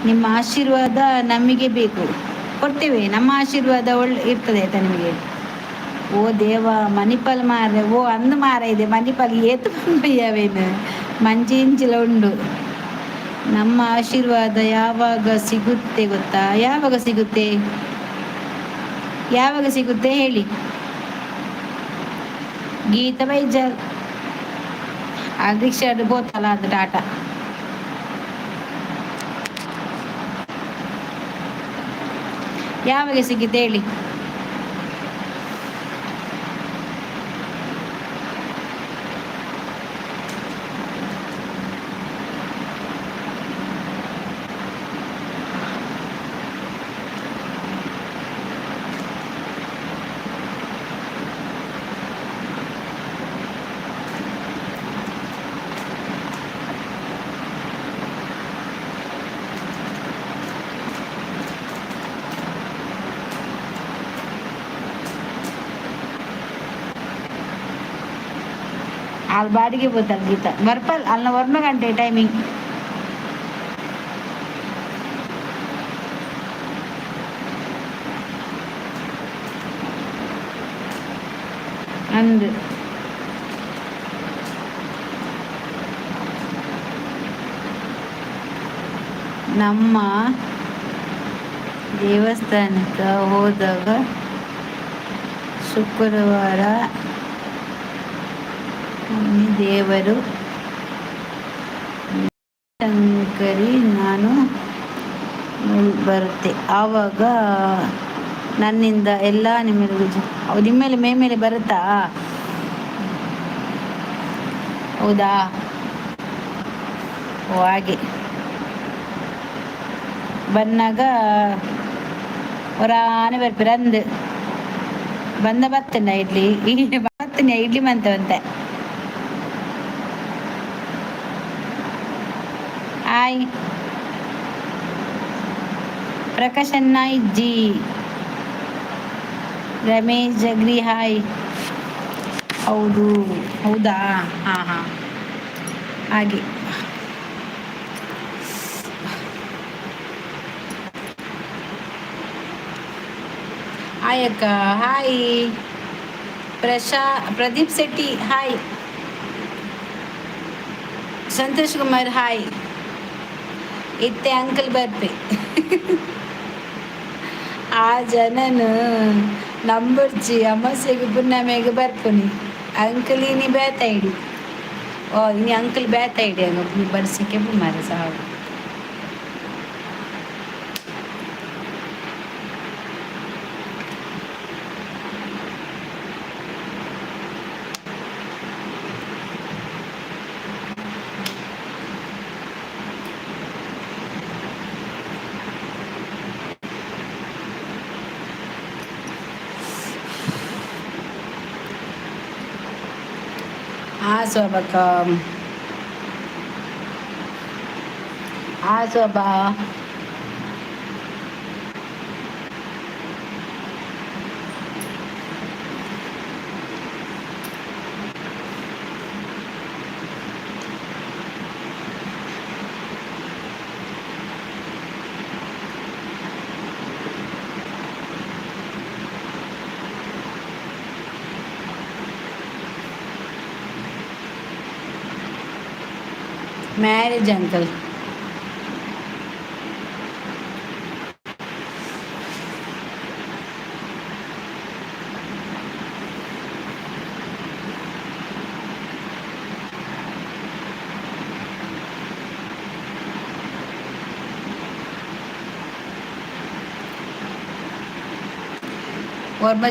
ನಿಮ್ಮ ಆಶೀರ್ವಾದ ನಮಗೆ ಬೇಕು, ಕೊಡ್ತೇವೆ. ನಮ್ಮ ಆಶೀರ್ವಾದ ಇರ್ತದೆ ಆಯ್ತಾ ನಿಮಗೆ. ಓ ದೇವ ಮಣಿಪಾಲ್ ಮಾರೆ. ಓ ಅಂದು ಮಾರ ಇದೆ ಮಣಿಪಾಲ್ ಏತುಕೊಂಡವೇನು ಮಂಜಿಂಚಿಲ ಉಂಡು. ನಮ್ಮ ಆಶೀರ್ವಾದ ಯಾವಾಗ ಸಿಗುತ್ತೆ ಗೊತ್ತಾ? ಯಾವಾಗ ಸಿಗುತ್ತೆ? ಯಾವಾಗ ಸಿಗುತ್ತೆ ಹೇಳಿ? ಗೀತ ಬೈಜಾರ್ ಅದೀಕ್ಷ ಬೋತಲ್ಲ ಅದು ಟಾಟಾ. ಯಾವಾಗ ಸಿಗುತ್ತೆ ಹೇಳಿ? ಅಲ್ಲಿ ಬಾಡಿಗೆ పోతారు ಗೀತ ಬರ್ಪಲ್ ಅಲ್ಲ 1 ಗಂಟೆ ಟೈಮಿಂಗ್ ಅಂದು ನಮ್ಮ ದೇವಸ್ಥಾನಕ್ಕೆ ಹೋದಾಗ ಶುಕ್ರವಾರ ದೇವರು ಶಂಕರಿ ನಾನು ಬರುತ್ತೆ ಆವಾಗ ನನ್ನಿಂದ ಎಲ್ಲ ನಿಮ್ಮೆಲ್ಲರಿಗೂ ನಿಮ್ಮ ಮೇಲೆ ಮೇಲೆ ಬರುತ್ತಾ ಹೌದಾ ಓ ಹಾಗೆ ಬಂದಾಗ ಹೊರಾನೆ ಬರ್ಪೀರ ಅಂದು ಬಂದ ಬರ್ತೇನೆ ಇಡ್ಲಿ ಬರ್ತೀನಿ ಇಡ್ಲಿ ಮಂತವಂತೆ ಹಾಯ್ ಪ್ರಕಾಶನ್ನ ಇಜ್ಜಿ ರಮೇಶ್ ಜಗ್ರಿ ಹಾಯ್ ಹೌದು ಹೌದಾ ಹಾಂ ಹಾಂ ಹಾಗೆ ಹಾಯ್ ಅಕ್ಕ hi Pradeep Shetty hi Santosh Kumar hi ಇತ್ತೆ ಅಂಕಲ್ ಬರ್ಪೆ ಆ ಜನನು ನಂಬರ್ಜಿ ಅಮಾಸೆಗೆ ಪುನ್ನಮೆಗೆ ಬರ್ಪುನಿ ಅಂಕಲ್ ಇನಿ ಬೇತ ಇಡಿ ಓ ಇನಿ ಅಂಕಲ್ ಬೇತ ಇಡಿ ಹಂಗ ಬರ್ಸಕ್ಕೆ ಮಾರ ಸಾವು ಶೋಭಕ್ಕ ಶೋಭಾ మ్యారేజ్ అంకుల్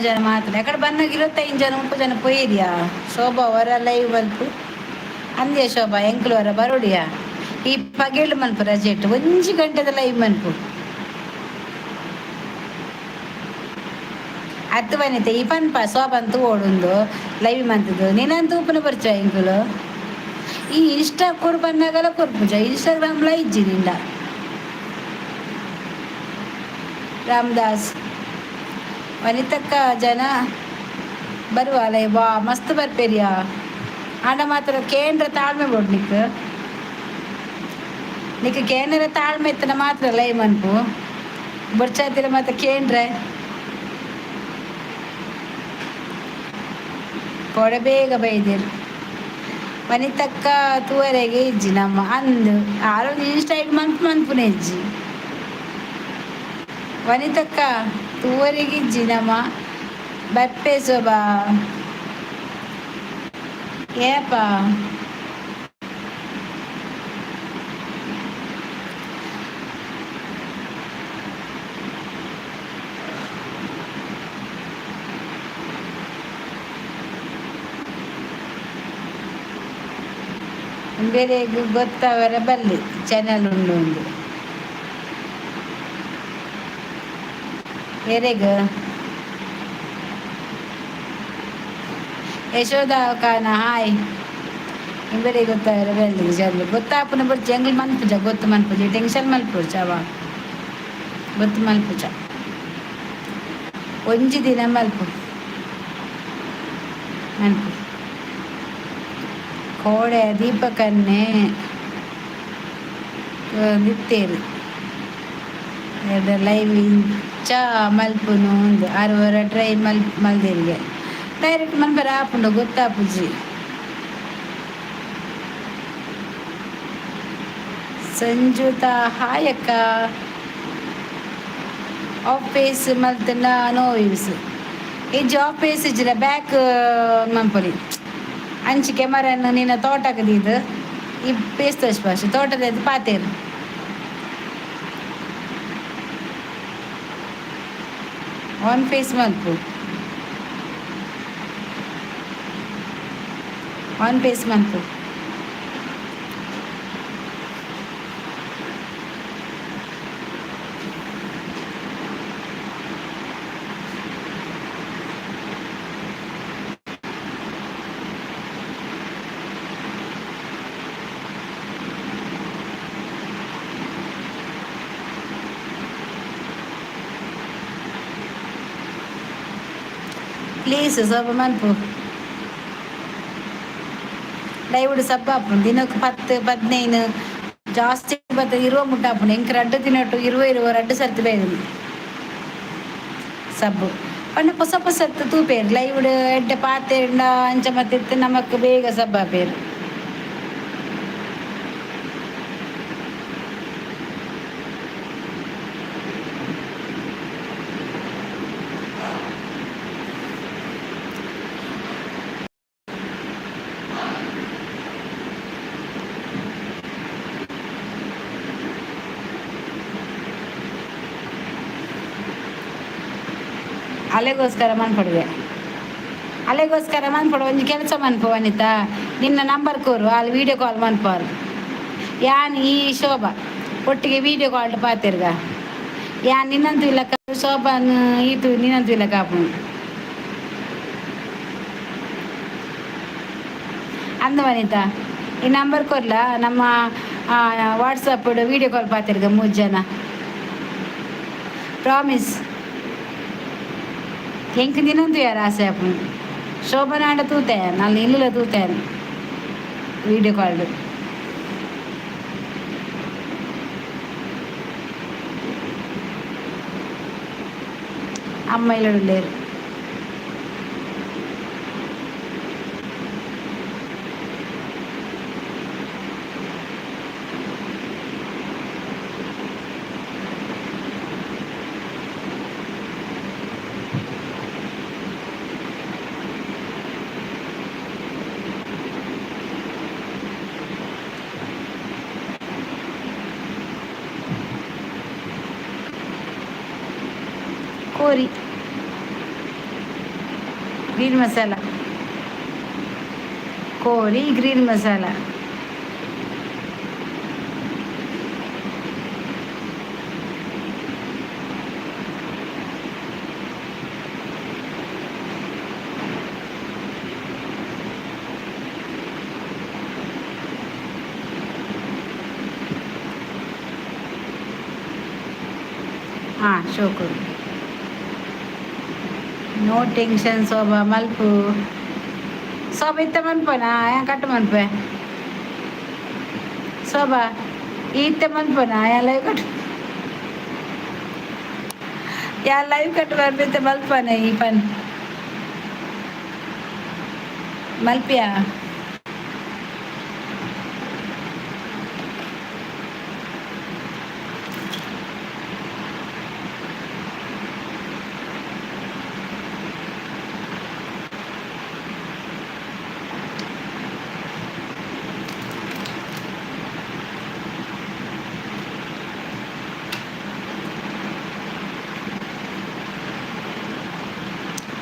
ಜನ ಮಾತ್ರ ಎಕಡೆ ಬಂದಾಗ 25 ಜನ 30 ಜನ ಪೋಯಿದ್ಯಾ ಶೋಭಾ ಅವರ ಲೈವ್ ಬಂತು ಅಂದ್ಯ ಶೋಭಾ ಎಂಕ್ಲವರ ಬರೋಡಿಯಾ ಈ ಪಗೇಳು ಮನ್ಪು ರಜೆಟ್ 1 ಗಂಟೆದ ಲೈವ್ ಮನ್ಪು ಅತ್ತು ಬನ್ನಿತೆ ಈ ಪನ್ಪ ಶೋಭಂತು ಓಡುಂದು ಲೈವ್ ಮಂತದ್ದು ನೀನಂತೂ ಉಪ್ಪನ ಬರ್ಚ ಎಂಕುಲು ಈ ಇನ್ಸ್ಟಾ ಕೊಡು ಬಂದಾಗಲ್ಲ ಕೊರ್ಪುಜ ಇನ್ಸ್ಟಾಗ್ರಾಮ್ಲ ಇಜ್ಜಿ ನಿಂದ ರಾಮದಾಸ್ ವನಿತಕ್ಕ ಜನ ಬರುವ ಲೈವ್ ವಾ ಮಸ್ತ್ ಬರ್ಪೇರಿಯಾ ಆಂಡ ಮಾತ್ರ ಕೇಂದ್ರ ತಾಳ್ಮೆ ಬೋಡು ನಿಕ್ಕ ಕೇಂದ್ರ ತಾಳ್ಮೆ ಇತ್ತನ ಮಾತ್ರ ಲೈ ಮನ್ಪು ಬರ್ಚಾತಿರ ಮಾತ್ರ ಕೇಂದ್ರ ಕೊಡೆ ಬೇಗ ಬೈದಿರು ವನಿತಕ್ಕ ತೂವರೆಗೆ ಇಜ್ಜಿ ನಮ್ಮ ಅಂದು ಆರೋ ಇನ್ಸ್ಟೈಟ್ ಮನ್ಪುನೆ ಇಜ್ಜಿ ವನಿತಕ್ಕ ತೂವರೆಗೆ ಇಜ್ಜಿ ನಮ್ಮ ಬಪ್ಪೆ ಶೋಭಾ ಏಪಾ ಬೇರೆ ಗೊತ್ತವರ ಬಲ್ಲಿ ಚಾನಲ್ ಉಂಡು ಒಂದು ಬೇರೆಗ ಯಶೋಧ ಕಾನ ಹಾಯ್ ಬೇರೆ ಗೊತ್ತವರ ಬಲ್ಲಿ ಜಲ್ಲು ಗೊತ್ತಾಪನ ಬರ್ಚಿ ಎಂಗ್ಳು ಮನ್ಪುಜ ಗೊತ್ತು ಮನ್ಪುಜ ಟೆನ್ಷನ್ ಮಲ್ಪುಜ ಅವ ಗೊತ್ತು ಮಲ್ಪುಜ ಒಂಜಿ ದಿನ ಮಲ್ಪು ಮನ್ಪು ಕೋಡೆ ದೀಪಕನ್ನೇ ನಿತ್ತೇರು ಎರಡು ಲೈವ್ ಇಂಚ ಮಲ್ಪುನು ಒಂದು 6 ಟ್ರೈ ಮಲ್ದೇರಿಗೆ ಡೈರೆಕ್ಟ್ ಮನ್ಬರ ಆಪುಂಡು ಗೊತ್ತಾಪುಜಿ. ಸಂಜುತಾ ಹಾಯ್ ಅಕ್ಕ. ಆಫ್ ಪೇಸ್ ಮಲ್ತನ ನೋ ಯೂಸ್ ಇಜ್ಜಿ ಆಫ್ ಪೇಸ್ ಇಜ್ಜಿರ ಬ್ಯಾಕ್ ಮನ್ಪೊಲಿ ಅಂಚಿ ಕೆಮರನ್ನು ನಿನ್ನ ತೋಟಕದಿದ್ದು ಈ ಪೇಸ್ ತೋರಿಸ್ಪಾಶ್ ತೋಟದ ಪಾತೇರು ಆನ್ ಫೇಸ್ ಮಲ್ಪು ಆನ್ ಫೇಸ್ ಮಲ್ಪು ಪ್ಲೀಸ್ ಸ್ವಲ್ಪ ಮನ್ಪು ಡೈವುಡ್ ಸಬ್ಬ ಹಾಪುಂಡು ದಿನಕ್ಕೆ 10-15 ಜಾಸ್ತಿ ಬರ್ತದೆ ಇರುವ ಮುಟ್ಟ ಹಾಪುಂಡು ಎಂಕ್ ರಡ್ಡು ತಿನ್ನೋಟು ಇರುವ ರಡ್ಡು ಸರ್ತಿ ಬೇಯ್ದು ಸಬ್ಬು ಪಂಡ ಹೊಸ ತೂಪೇರು ಲೈವ್ಡ್ ಎಡ್ಡೆ ಪಾತೆಂಡ ಅಂಚ ಮತ್ತೆ ನಮಕ್ ಬೇಗ ಸಬ್ಬ ಹಾಪೇರು. ಅಲೆಗೋಸ್ಕರ ಮನ್ಪಡುವೆ ಒಂಜಿ ಕೆಲಸ ಮನ್ಪು ವನಿತಾ ನಿನ್ನ ನಂಬರ್ ಕೋರು ಅಲ್ಲಿ ವೀಡಿಯೋ ಕಾಲ್ ಮನ್ಪಾರು ಯಾನ್ ಈ ಶೋಭಾ ಒಟ್ಟಿಗೆ ವೀಡಿಯೋ ಕಾಲ್ ಪಾತಿರ್ಗ ಯಾನ್ ನಿನ್ನಂತೂ ಇಲ್ಲ ಶೋಭಾನ್ ಈತು ನಿನ್ನಂತೂ ಇಲ್ಲ ಕಾಪು ಅಂದ ವನಿತಾ ಈ ನಂಬರ್ ಕೊರ್ಲ ನಮ್ಮ ವಾಟ್ಸಪ್ ವೀಡಿಯೋ ಕಾಲ್ ಪಾತಿರ್ಗ 3 ಜನ ಪ್ರಾಮಿಸ್ ಎಂಕ್ ದಿನಂದು ಯಾರು ಆಸೆ ಆಪು ಶೋಭನಾಡ ತೂತೆ ನಾನು ಇಲ್ಲ ತೂತೆ ವೀಡಿಯೋ ಕಾಲ್ ಅಮ್ಮ ಇಲ್ಲಲೇರು ಕೋರಿ ಗ್ರೀನ್ ಮಸಾಲ ಕೋರಿ ಗ್ರೀನ್ ಮಸಾಲ ಹಾಂ ಶೋಕು ನೋ ಟೆನ್ಷನ್ ಶೋಭಾ ಮಲ್ಪು ಶೋಭಾ ಇತ್ತ ಮನ್ಪನಾ ಕಟ್ಟು ಮನ್ಪೆ ಶೋಭಾ ಇತ್ತ ಮನ್ಪನಾ ಲೈವ್ ಕಟ್ಟು ಬರ್ಬೇತೆ ಮಲ್ಪನ ಈ ಪನ್ ಮಲ್ಪಿಯಾ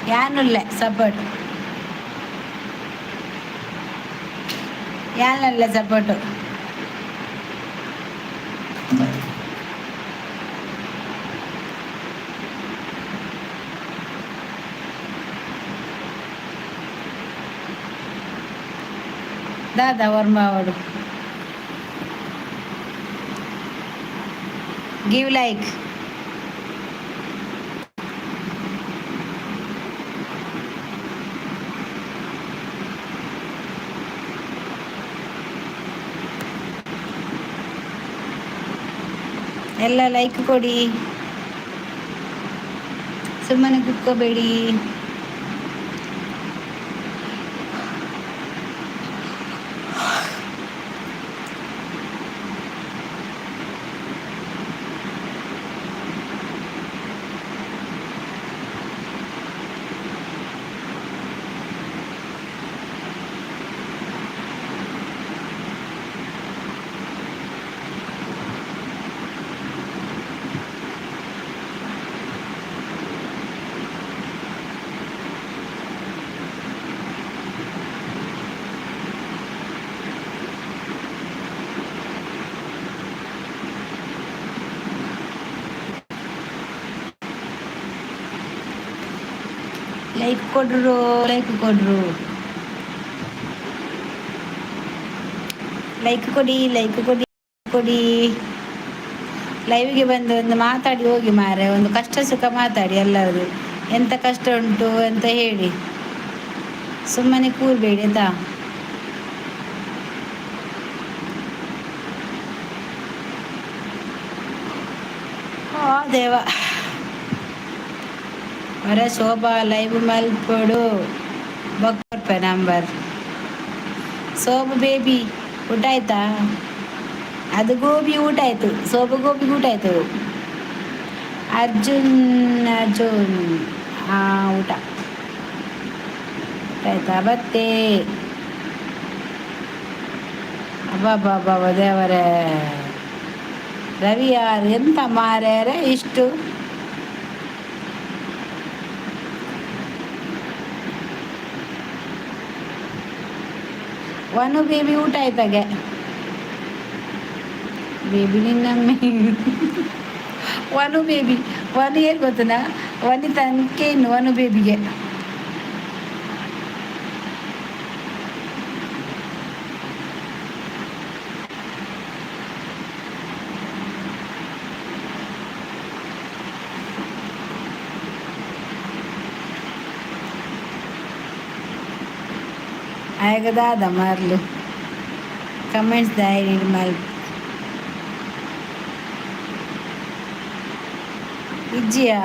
ಯಾನುಲ್ಲ ಸಪೋರ್ಟ್ ಯಾನಲ್ಲ ಸಪೋರ್ಟು ದಾದಾ ವರ್ಮ ಅವರು ಗಿವ್ ಲೈಕ್ ಎಲ್ಲ ಲೈಕ್ ಕೊಡಿ, ಸುಮ್ಮನೆ ಕುತ್ಕೋಬೇಡಿ. ಲೈಕ್ ಕೊಡ್ರು, ಲೈಕ್ ಕೊಡ್ರು, ಲೈಕ್ ಕೊಡಿ, ಲೈಕ್ ಕೊಡಿ ಕೊಡಿ. ಲೈವ್ಗೆ ಬಂದು ಒಂದು ಮಾತಾಡಿ ಹೋಗಿ ಮಾರೆ, ಒಂದು ಕಷ್ಟ ಸುಖ ಮಾತಾಡಿ ಎಲ್ಲರೂ. ಎಂತ ಕಷ್ಟ ಉಂಟು ಅಂತ ಹೇಳಿ, ಸುಮ್ಮನೆ ಕೂರ್ಬೇಡಿ ಆಯ್ತಾ. ದೇವ ಅವರ ಶೋಭಾ ಲೈವ್ ಮಲ್ಪಡು ಬೊಕ್ಕ ನಂಬರ್. ಸೋಬು ಬೇಬಿ ಊಟ ಆಯ್ತಾ? ಅದು ಗೋಬಿ ಊಟ ಆಯ್ತು, ಸೋಬು ಗೋಬಿ ಊಟ ಆಯ್ತು. ಅರ್ಜುನ್ ಅರ್ಜುನ್ ಊಟ ಆಯ್ತಾ? ಬತ್ತೆ ಅಬ್ಬಬ್ಬಬ್ಬ ದೇವರೇ, ರವಿ ಯಾರು ಎಂತ ಮಾರ್ಯಾರೆ ಇಷ್ಟು. ವನು ಬೇಬಿ ಊಟ ಆಯ್ತಾಗೆ. ಬೇಬಿ ನಿನ್ನಮ್ಮೆ ವನು ಬೇಬಿ, ವನು ಏನು ಗೊತ್ತನಾ, ವನಿ ತನಕೆ ಇನ್ನು ವನು ಬೇಬಿಗೆ. ಆಗ ದಾದ ಮಾರ್ಲು ಕಮೆಂಟ್ಸ್ ದಾಯಿ ಮಲ್ ಇಜ್ಜಿಯಾ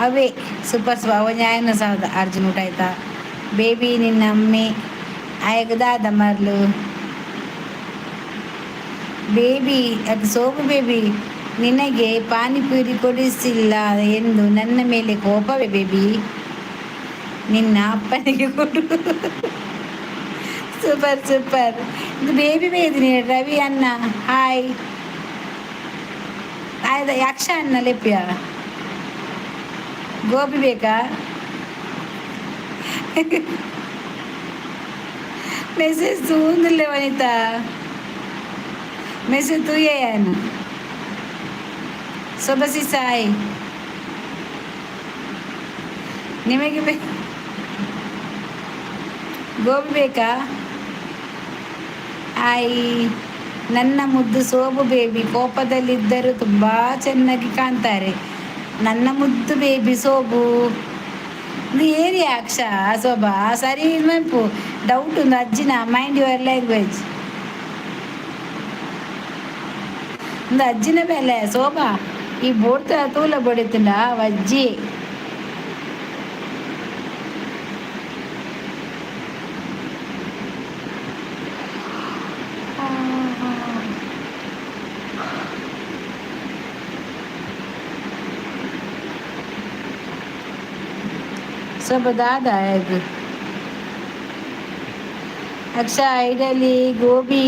ಅವೇ ಸೂಪರ್ ಅವ ನ್ಯಾಯನ ಸಾದ. ಅರ್ಜುನ್ ಊಟ ಆಯ್ತಾ? ಬೇಬಿ ನಿನ್ನ ಅಮ್ಮೆ ಆಗ ದಾದ ಮಾರ್ಲು ಬೇಬಿ. ಅದು ಸೋಪು ಬೇಬಿ, ನಿನಗೆ ಪಾನಿಪುರಿ ಕೊಡಿಸಿಲ್ಲ ಎಂದು ನನ್ನ ಮೇಲೆ ಕೋಪವೇ ಬೇಬಿ? ನಿನ್ನ ಅಪ್ಪನಿಗೆ ಕೊಡು. Super super. ಇದು ಬೇಬಿ ಬೇದಿನಿ ರವಿ ಅಣ್ಣ ಹಾಯ್. ಆಯ್ದ ಯಕ್ಷ ಅಣ್ಣ ಲೆಪ್ಪಿಯ ಗೋಬಿ ಬೇಕಾ? ಮೆಸೇಜ್ ತೂಂದಿಲ್ಲ ವನಿತಾ, ಮೆಸೇಜ್ ತೂಯೇನು ಸೊಬಸಿ ಸಾಯ್. ನಿಮಗೆ ಗೋಬಿ ಬೇಕಾ? ಆಯ್ ನನ್ನ ಮುದ್ದು ಸೋಬು ಬೇಬಿ, ಕೋಪದಲ್ಲಿದ್ದರೂ ತುಂಬ ಚೆನ್ನಾಗಿ ಕಾಣ್ತಾರೆ ನನ್ನ ಮುದ್ದು ಬೇಬಿ ಸೋಬು. ಇದು ಏರಿಯಾ ಅಕ್ಷ ಶೋಭಾ ಸರಿ ನೆನಪು. ಡೌಟ್ ಒಂದು ಅಜ್ಜಿನ ಮೈಂಡ್ ಯುವರ್ ಲ್ಯಾಂಗ್ವೇಜ್. ಒಂದು ಅಜ್ಜಿನ ಮೇಲೆ ಶೋಭಾ ಈ ಬೋಡ್ತ ತೂಲ ಬಡಿತಿಲ್ಲ ಅಜ್ಜಿ. सब दादा है अच्छा इडली ಗೋಬಿ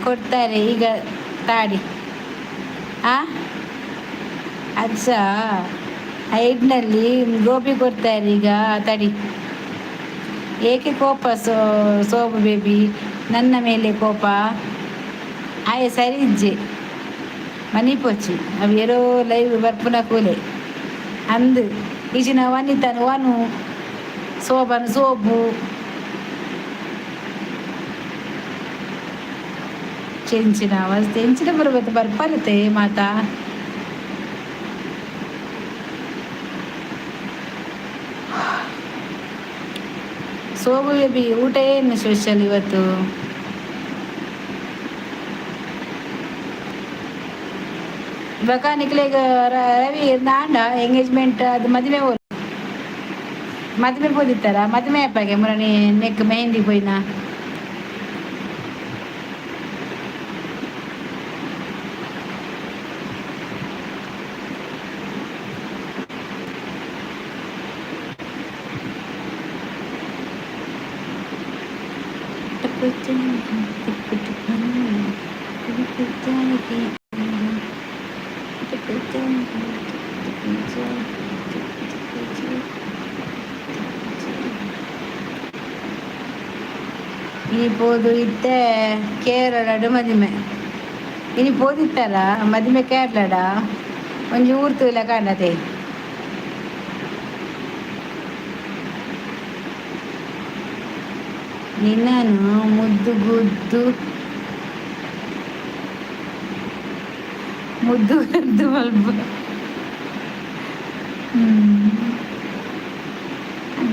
ಕೊಡ್ತಾರೆ ಈಗ ತಾಡಿ. ಅಚ್ಚ ಐಡ್ನಲ್ಲಿ ಗೋಬಿ ಕೊಡ್ತಾರೆ ಈಗ ತಡಿ. ಏಕೆ ಕೋಪ ಸೋಬು ಬೇಬಿ ನನ್ನ ಮೇಲೆ ಕೋಪ? ಆಯೆ ಸರಿ ಇಜ್ಜೆ ಮನಿಪೊಚ್ಚಿ ಅವು ಎರೋ ಲೈವ್ ಬರ್ಪುನ ಕೂಲೆ ಅಂದು ಈಚಿನ ವನಿತನು ವನು ಸೋಬನು ಸೋಬು ಚೆಂಚಿನ ಅವಸ್ಥೆ ಎಂಚಿನ ಬರ್ಬೇಕು ಬರ್ಪಲತೆ ಮಾತಾ. ಸೋಬು ಬೇಬಿ ಊಟ ಏನು ಸ್ಪೆಷಲ್ ಇವತ್ತು? ಇವಾಗ ನಿಕ್ಲೆಗ ರವಿ ನಾಂಡ ಎಂಗೇಜ್ಮೆಂಟ್ ಅದು ಮದುವೆ ಮದುವೆ పోదిತ್ತಾರ ಮದುವೆ ಅಪ್ಪಗೆ ಮುರಣಿ ನೆಕ್ ಮೆಹಂದಿ పోయినా ಇನಿ ಪೋದು ಇತ್ತೆ ಕೇರಳಡು ಮದಿಮೆ ಇನಿ ಪೋದಿತ್ತಾರ ಮದಿಮೆ ಕೇರಳಡ ಒಂಜಿ ಊರ್ತು ಇಲ್ಲ ಕಾಣತೆ ನಿನ್ನನು ಮುದ್ದು ಗುದ್ದು ಮುದ್ದು ಗುದ್ದು ಮಲ್ಪ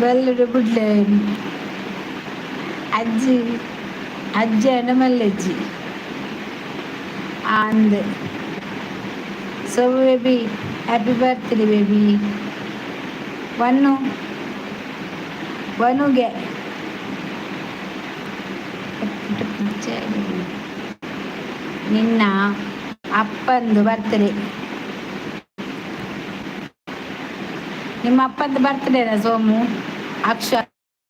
ಬೆಲ್ಲಡು ಬಿಡ್ಲೆ ಅಜ್ಜಿ ಅಜ್ಜಿ ಅಣ್ಣಮಲ್ಲಜ್ಜಿ and so baby happy birthday baby ವನುಗೆ ನಿನ್ನ ಅಪ್ಪಂದು ಬರ್ತ್ಡೇ ನಿಮ್ಮ ಅಪ್ಪಂದು ಬರ್ತ್ಡೇನ ಸೋಮು ಅಕ್ಷ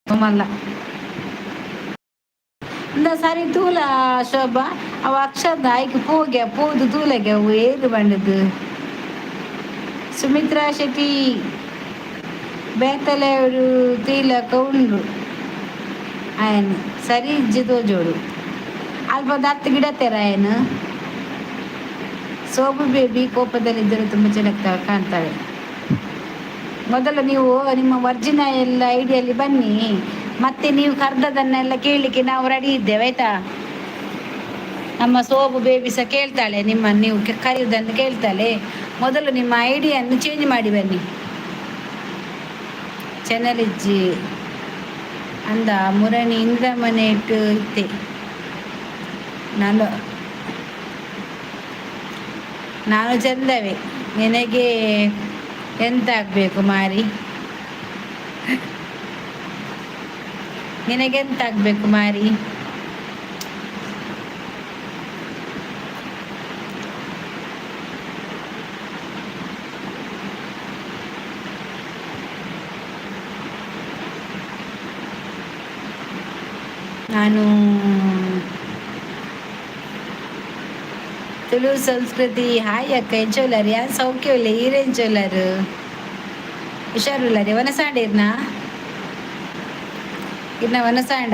ಸೋಮಲ್ಲ ಸರಿ ತೂಲ ಶೋಭಾ ಅವ ಅಕ್ಷದ ಆಯ್ಕೆ ಪೋದು ತೂಲಗೆ ಅವು ಏರು ಬಂಡದು ಸುಮಿತ್ರಾ ಶೆಟ್ಟಿ ಬೇತಲೆ ಅವರು ತೀಲಕ ಉಂಡ್ರು ಆಯನ್ ಸರಿ ಇಜ್ಜಿ ತೋಜೋಡು ಅಲ್ಪ 10 ಗಿಡ ತೆರ ಆಯನು ಸೋಬು ಬೇಬಿ ಕೋಪದಲ್ಲಿದ್ದರೂ ತುಂಬ ಚೆನ್ನಾಗಿ ಕಾಣ್ತಾಳೆ. ಮೊದಲು ನೀವು ನಿಮ್ಮ ಒರಿಜಿನಲ್ ಐಡಿಯಲ್ಲಿ ಬನ್ನಿ, ಮತ್ತೆ ನೀವು ಕರೆದದನ್ನೆಲ್ಲ ಕೇಳಲಿಕ್ಕೆ ನಾವು ರೆಡಿ ಇದ್ದೇವೆ ಆಯ್ತಾ. ನಮ್ಮ ಸೋಬು ಬೇಬಿ ಸಹ ಕೇಳ್ತಾಳೆ, ನಿಮ್ಮನ್ನು ನೀವು ಕರೆಯುವುದನ್ನು ಕೇಳ್ತಾಳೆ. ಮೊದಲು ನಿಮ್ಮ ಐಡಿಯನ್ನು ಚೇಂಜ್ ಮಾಡಿ ಬನ್ನಿ. ಚೆನ್ನಲಿಜ್ಜಿ ಅಂದ ಮುರಣಿ ಇಂದ್ರ ಮನೆ ಇಟ್ಟು ಇತ್ತೆ ನಾನು ಚಂದವೇ, ನಿನಗೆ ಎಂತ ಆಗಬೇಕು ಮಾರಿ, ನಿನಗೆಂತ ಆಗಬೇಕು ಮಾರಿ. ನಾನು ತುಳು ಸಂಸ್ಕೃತಿ. ಹಾಯ್ ಅಕ್ಕ, ಎಂಚೋಲರು ಯಾರು ಸೌಖ್ಯವಿಲ್ಲ, ಈರೆಂಚೋಲರು ಹುಷಾರುಲ್ಲರಿ. ವನಸಾಂಡ ಇರ್ನ ವನಸಾಂಡ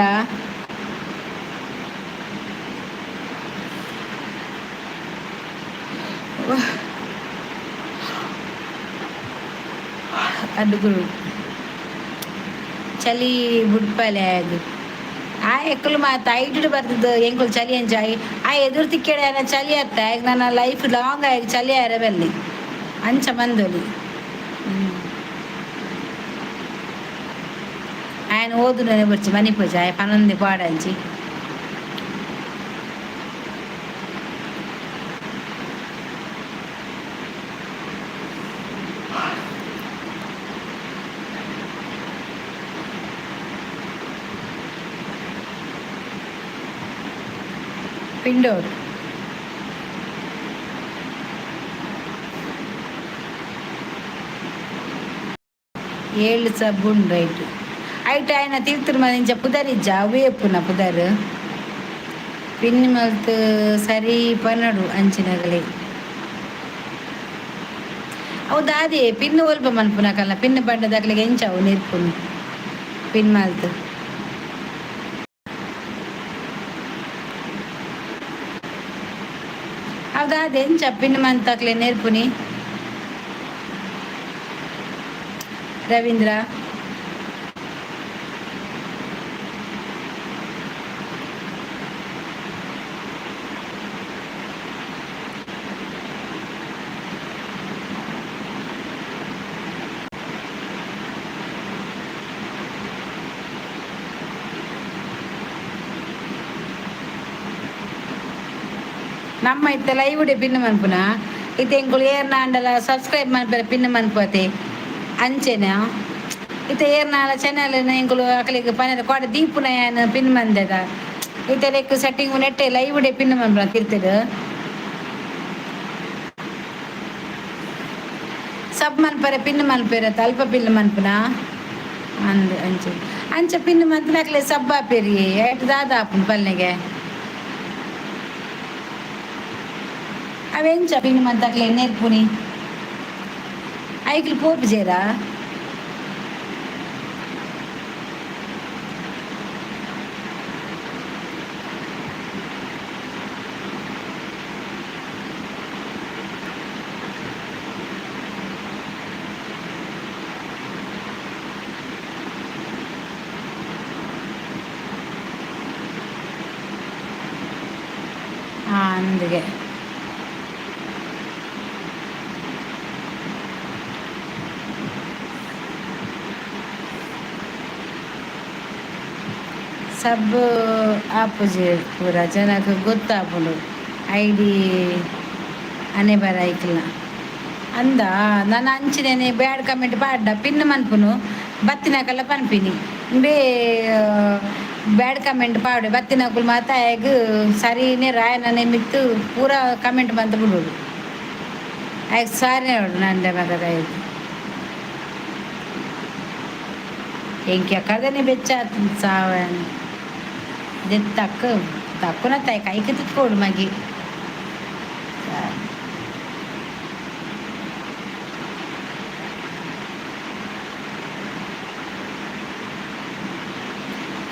ಅಡುಗುರು ಚಳಿ ಬುಡ್ಪಲೆ ಅದು ಆ ಎಕ್ಕಲು ಮಾತು ಐಟು ಬರ್ತದ ಎಂಕುಲು ಚಳಿ ಎಂಚಾಯಿ ಆ ಎದುರು ತಿಕ್ಕೇಡೆ ಚಳಿ ಅತ್ತ ಈಗ ನನ್ನ ಲೈಫ್ ಲಾಂಗ್ ಆಗಿ ಚಳಿ ಅರಬಲ್ಲಿ ಅಂಚ ಮಂದೊಲಿ. ఆయన ఓదునే వచ్చి మణిపూజ పనుంది పాడంచి పిండోడు ఏళ్ళు సబ్బుండు రైట్ ಐಟ್ ಆಯ್ನ ತೀರ್ಥರ ಮನೆ ಪುದರಿಜ್ಜ ಅವೇಪುನ ಪುದರ್ ಪಿನ್ನಿ ಮಲ್ತು ಸರಿ ಪನ್ನಡು ಅಂಚಿನಗಲಿ ಅವು ದಾದಿ ಪಿನ್ನು ಒಲ್ಪ ಮನ್ಪುನಕಲ್ಲ ಪಿನ್ನು ಬಡ್ಡದಾಗ್ಲಿಗೆ ಎಂಚವು ನೆರ್ಪುನು ಪಿನ್ ಮಲ್ತು ಅವು ದಾದಿ ಎಂಚ ಪಿನ್ ಮಂತಕ್ಲೆ ನೆರ್ಪುನಿ ರವೀಂದ್ರ. ನಮ್ಮ ಇತ್ತ ಲೈವ್ ಡೆ ಪಿನ್ ಮನ್ಪುನ ಇತ್ತೆ ಎಂಕುಲು ಏರ್ನಾಂಡಲ ಸಬ್ಸ್ಕ್ರೈಬ್ ಮನ್ಪರೆ ಪಿನ್ ಮನ್ಪೋತೆ ಅಂಚೆನ ಇತ್ತೆ ಏರ್ನಾಳ ಚಾನಲ್ ಎಂಕುಲು ಅಕಲಿಗೆ ಪನೆದ ಕೊಡ ದೀಪುನ ಯಾನ್ ಪಿನ್ ಮಂದೆದ ಇತ್ತೆ ಲೆಕ್ ಸೆಟ್ಟಿಂಗ್ ನೆಟ್ಟೆ ಲೈವ್ ಡೇ ಪಿನ್ ಮನ್ಪುನ ತಿರ್ತಿಡು ಸಬ್ ಮನ್ಪರೆ ಪಿನ್ ಮನ್ಪೆರತ್ತ ಅಲ್ಪ ಪಿನ್ ಮನ್ಪುನ ಅಂದ್ ಅಂಚೆ ಅಂಚ ಪಿನ್ ಮನ್ಪುನಕ್ಲೆ ಸಬ್ ಆಪೆರಿ ಏಟ್ ದಾದ ಆಪುಂಡು ಪಲ್ನೆಗೆ ಅವೆಂಚ ಪಿನ್ ಮಂತಕ್ಲೆ ನೆರ್ಪುನಿ ಐಕ್ಲು ಪೋಪು ಜೇರಾ అందుకే ಸಬ್ ಆಪುಜಿ ಪೂರ ಜನಕ್ಕೆ ಗೊತ್ತಾಪುಂಡು ಐಡಿ ಅನೆ ಬರ ಐಕ್ಲ ಅಂದ ನಾನು ಅಂಚಿನೇನೆ ಬ್ಯಾಡ್ ಕಮೆಂಟ್ ಪಾಡ್ಡ ಪಿನ್ ಮನ್ಪುನು ಬತ್ತಿನಕಲ್ಲ ಪನ್ಪಿನಿ ಬೇ ಬ್ಯಾಡ್ ಕಮೆಂಟ್ ಪಾಡೆ ಬತ್ತಿನಕುಲು ಮಾತ ಆಗ ಸರಿನೇ ರಾಯನೇ ಮಿತ್ತು ಪೂರ ಕಮೆಂಟ್ ಬಂತ ಬಿಡೋದು ಆಗ ಸಾರಿ ನೋಡು ನಂಡೆ ಮಗದ ಆಯ್ತು ಎಂಕ್ಯ ಕದನೆ ಬೆಚ್ಚ ಸಾವನ್ ತಕ್ಕ ತಕ್ಕನ ತಾಯಿ ಕೈಗೆ ತಿಕ್ಕೋಡು ಮಗಿ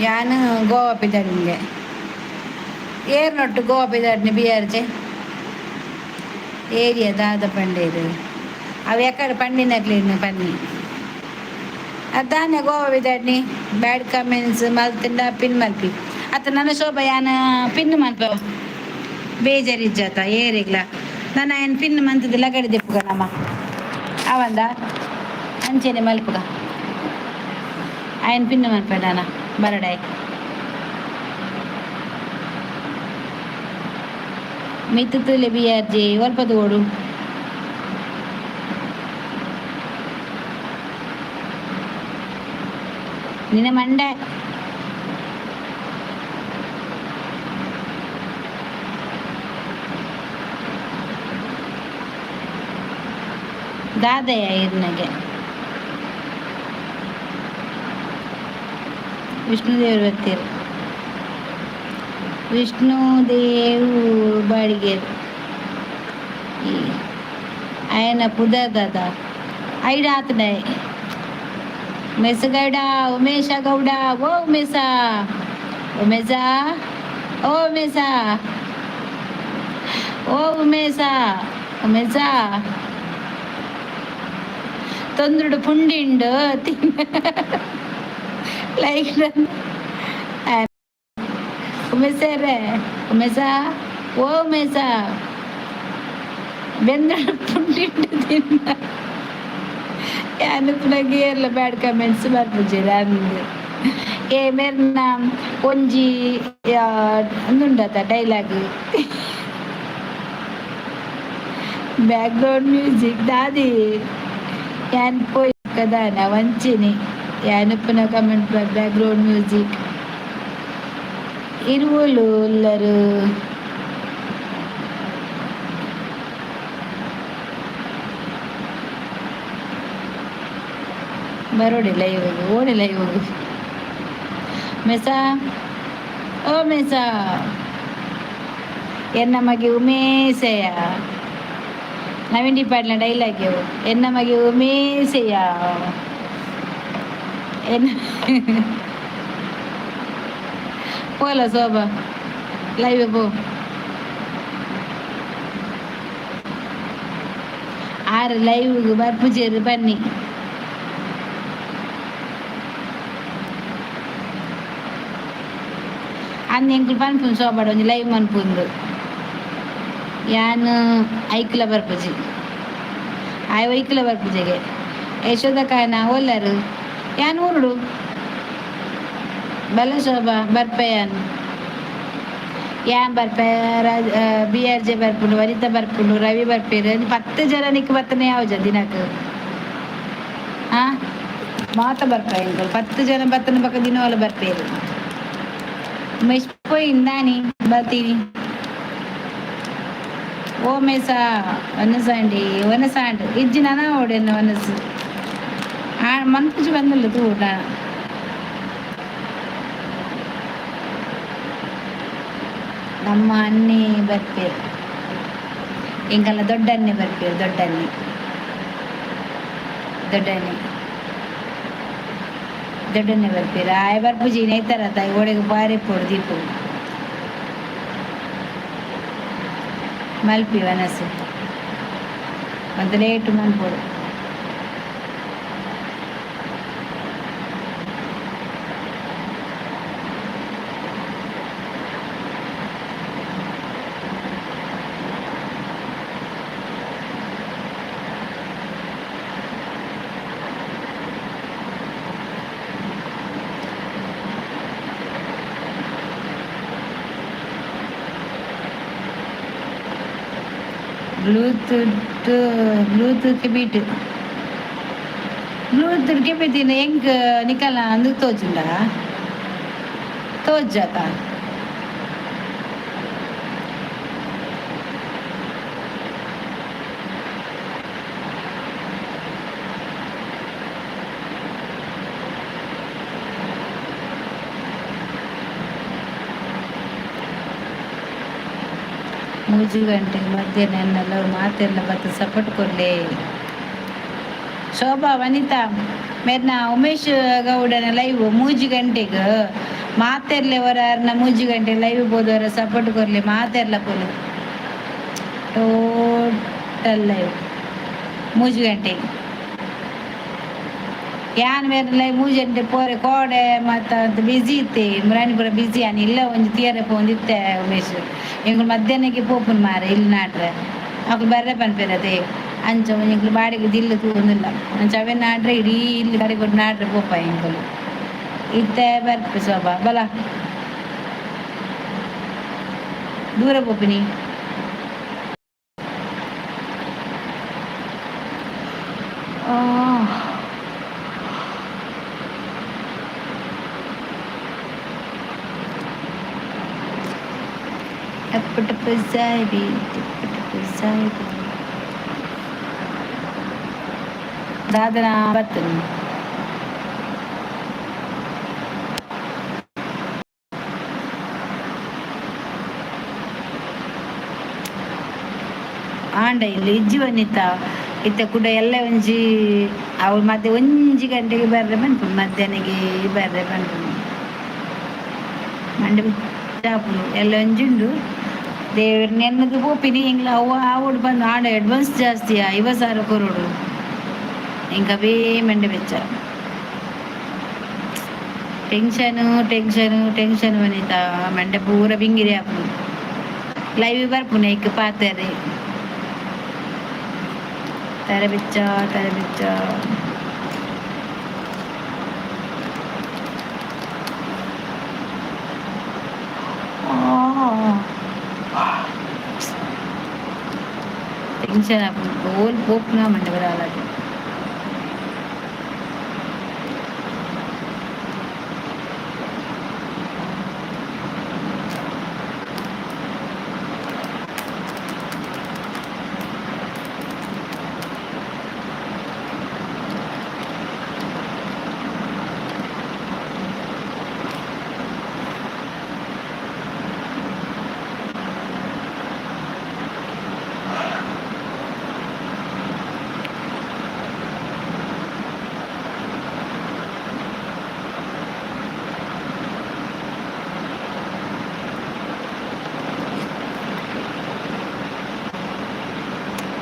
ಯಾನು ಗೋವಾ ಪಿದಾಡಿಗೆ ಏರ್ನೊಟ್ಟು ಗೋವಾ ಪಿದಾಡಿನಿ ಬಿಆರ್ಜೆ ಏರಿಯಾ ದಾದ ಪಂಡೇರು ಅವು ಎಕಡೆ ಪಂಡಿನಕ್ಲೇನು ಪನ್ನಿ ಅದಾನೆ ಗೋವಾ ಪಿದಾಡಿನಿ ಬ್ಯಾಡ್ ಕಮೆಂಟ್ಸ್ ಮಲ್ತಿಂಡ ಪಿನ್ ಮಲ್ಪಿ ಅತ್ತ ನನ್ನ ಶೋಭ ಯಾನ ಪಿನ್ ಮಲ್ಪ ಬೇಜಾರಿಜ್ಜಾತ ಏರಿಗ್ಲ ನಾನು ಏನು ಪಿನ್ ಮಂತದ ಲಗಡಿ ದಿಪ್ಪುಗ ನಮ್ಮ ಅವಂದ ಅಂಚೆನೆ ಮಲ್ಪುಗ ఆయన ಪಿನ್ ಮನ್ಪೇಡಾನ ಬರಡಾಯ್ ಮಿತ್ತುಲೆ ಬಿಆರ್ಜೆ ಒಲ್ಪದು ಓಡು ನಿನ್ನ ಮಂಡೆ ದಾದಯ್ಯ ಇರ್ನಗೆ ವಿಷ್ಣುದೇವರು ಬರ್ತೀರು ವಿಷ್ಣುದೇವು ಬಾಡಿಗೆರು ఆయన ಪುದರ್ದಾದ ಐಡ ಆತಡಾಯ್ ಮೆಸಗೌಡ ಉಮೇಶ ಗೌಡ ಓ ಉಮೇಶ ಉಮೇಶ ಓ ಉಮೇಶ ಓ ಉಮೇಶ ಉಮೇಶ ತೊಂದ್ರುಡು ಪುಂಡಿಂಡು ಲೈಕ್ ಉಮೇಶರೇ ಉಮೇಶ ಓ ಉಮೇಶ ಬೆಂದ್ರುಡು ಪುಂಡಿಂಡು ತಿನ್ನ ಯಾನಪ್ಪನ ಗೇರ್ಲ ಬ್ಯಾಡ್ ಕಮೆಂಟ್ಸ್ ಬರ್ಪುಜೆರ್ ಅಂದು ಏ ಮೇರ್ನ ಒಂಜಿ ಅಂದುಂಡತ ಡೈಲಾಗ್ ಬ್ಯಾಕ್ಗ್ರೌಂಡ್ ಮ್ಯೂಸಿಕ್ ದಾದಿ ಯಾನ್ ಪೋಯ್ ಕದಾನ ವಂಚಿನಿ ಯಾನಪ್ಪನ ಕಮೆಂಟ್ ಬ್ಯಾಕ್ಗ್ರೌಂಡ್ ಮ್ಯೂಸಿಕ್ ಇರುವಳು ಎಲ್ಲರು ಬರೋಡಿಲ್ಲ ಇವಾಗ ಓಡಿಲ್ಲ ಇವಾಗ ಮೆಸಾ ಓ ಮೆಸಾ ಎನ್ನ ಮಗೆ ಉಮೇಸೆಯ ನವೀನ್ ಡಿಪಾರ್ಟ್ನ ಡೈಲಾಗ್ ಎನ್ನ ಮಗೆ ಉಮೇಸೆಯ ಎನ್ನ ಪೋಲ ಶೋಭಾ ಲೈವ್ ಪೋ ಆರು ಲೈವ್ಗೆ ಬರ್ಪುಜೇರು ಬನ್ನಿ ಅಂದು ಎಂಕುಲು ಪನ್ಪುಂಡು ಶೋಭಾಡ ಒಂಜಿ ಲೈವ್ ಮನ್ಪುಂಡು ಯಾನು ಐಕ್ಲ ಬರ್ಪುಜಿ ಆಯ್ ಐಕ್ಲ ಬರ್ಪುಜೆಗೆ ಯಶೋದಕಾಯನ ಒಲ್ಲರು ಯಾನ್ ಊರುಡು ಬಲ ಶೋಭಾ ಬರ್ಪಯಾನ್ ಯಾನ್ ಬರ್ಪೆ ಬಿ ಆರ್ ಜೆ ಬರ್ಪುಂಡು ವನಿತಾ ಬರ್ಪುಂಡು ರವಿ ಬರ್ಪೇರು 10 ಜನ ನಿಕ್ ಬತ್ತನೆ ಯಾವ ದಿನಕ್ಕೆ ಹಾ ಮಾತ ಬರ್ಪ ಎಂಕಲ್ 10 ಜನ ಬತ್ತನ ಪಕ್ಕ ದಿನವಲ್ಲ ಬರ್ಪೇರು ಮೆಚ್ಚಿపోయిందాని ಬರ್ತೀನಿ ಓ ಮೇಸ ವನಸಂಡಿ ವನಸಾಂಡ್ ಇಜ್ಜಿನ ಓಡೆನ್ನ ವನಸು ಮನ್ಪುಜಿ ಬಂದಲ್ಲ ತೂಟ ನಮ್ಮ ಅನ್ನಿ ಬರ್ಪೇರು ಎಂಕಲ್ಲ ದೊಡ್ಡನ್ನೆ ಬರ್ಪೇರು ದೊಡ್ಡನ್ನೆ ದೊಡ್ಡನ್ನೆ ದೊಡ್ಡನ್ನೆ ಬರ್ಪೇರು ಆಯ್ ಬರ್ಪುಜಿ ನೇತರ ತಾಯಿ ಓಡೆಗೆ ಬಾರಿ ಪೋಡು ದೀಪು ಮಲ್ಪಿ ವನಸು ಒಂದು ಲೇಟು ಮನ್ಪೋಡು ಬ್ಲೂಟೂತ್ ಬೀಟ್ ಬ್ಲೂಟೂತ್ ಬೀತಿನ ಹೆಂಗ್ ನಿಕಲ್ಲ ಅಂದು ತೋಜುಂಡ ತೋಜಕ ಮೂಜಿ ಗಂಟೆಗೆ ಮಧ್ಯಾಹ್ನ ಎನ್ನೆಲ್ಲ ಮಾತೆಲ್ಲ ಬತ್ತ ಸಪೋರ್ಟ್ ಕೊಡ್ಲೆ ಶೋಭಾ ವನಿತಾ ಮೇರ್ನ ಉಮೇಶ್ ಗೌಡನ ಲೈವ್ 3 ಗಂಟೆಗೆ ಮಾತೆರ್ಲೆ ಹೊರ 3 ಗಂಟೆ ಲೈವ್ ಬೋದವರ ಸಪೋರ್ಟ್ ಕೊರ್ಲೆ ಮಾತೆರ್ಲ ಕೊಲು ಟೋಟಲ್ ಲೈವ್ 3 ಗಂಟೆಗೆ ಯಾನ್ ಮೇರೆ ಲೈವ್ 3 ಗಂಟೆ ಪೋರೆ ಕೋಡೆ ಮತ್ತು ಬಿಸಿ ಇತ್ತೆ ಮುರಾಣಿಪುರ ಬಿಸಿ ಯಾನ್ ಇಲ್ಲ ಒಂದು ತೀರ ಪೋಂದಿತ್ತೆ ಉಮೇಶ್ ಎಂಗಳು ಮಧ್ಯಾಹ್ನಕ್ಕೆ ಪೋಪುನ್ ಮಾರ ಇಲ್ಲಿ ನಾಟ್ರೆ ಅಕ್ಳು ಬರ್ರೆ ಪನ್ಪೇರದೆ ಅಂಚ ಎಂಗಳು ಬಾಡಿಗೆ ದಿಲ್ಲು ತೂಂದಿಲ್ಲ ಅಂಚ ಅವೇ ನಾಟ್ರೆ ಇಡೀ ಇಲ್ಲಿ ಕಡೆ ಕೊಟ್ಟು ನಾಟ್ರೆ ಪೋಪ ಎಂಗಳು ಇತ್ತೆ ಬರ್ಪೆ ಶೋಭಾ ಬಲ ದೂರ ಪೋಪಿನಿ ದಾದನ ಬರ್ತೇನೆ ಆಂಡ ಇಲ್ಲಿ ಇಜ್ಜಿ ಬಂದಿತ್ತ ಇತ್ತ ಕೂಡ ಎಲ್ಲ ಒಂಜಿ ಅವ್ರು ಮತ್ತೆ 1 ಗಂಟೆಗೆ ಬರ್ರೆ ಬಂತು ಮಧ್ಯಾಹ್ನಗೆ ಬರ್ರೆ ಬಂತು ಮಂಡೆ ಚಾಪುರು ಎಲ್ಲ ಒಂಜುಂಡು ದೇವ್ರ ನೆನ್ನದು ಪೋಪಿನಿ ಹಿಂಗ್ಲ ಅವ್ವ ಆವಡು ಬಂದು ಆಡ ಅಡ್ವಾನ್ಸ್ ಜಾಸ್ತಿ 50,000 ಕೊರೋಡು ఇంకా మండే ಬೆಚ್ಚ ಟೆನ್ಷನ್ ವನಿತಾ ಮಂಡೆ ಪೂರ ಬಿಂಗಿರಿ ಆಪು ಲೈವ್ ಬರ್ಪುನೆ ಇಕ್ಕ ಪಾತಾರೆ ತರ ಬೆಚ್ಚ ಟೆನ್ಷನ್ ಆಪು ಓಲ್ ಪೋಪ್ನ ಮಂಡೆ ಬರಾಲಾಗಿ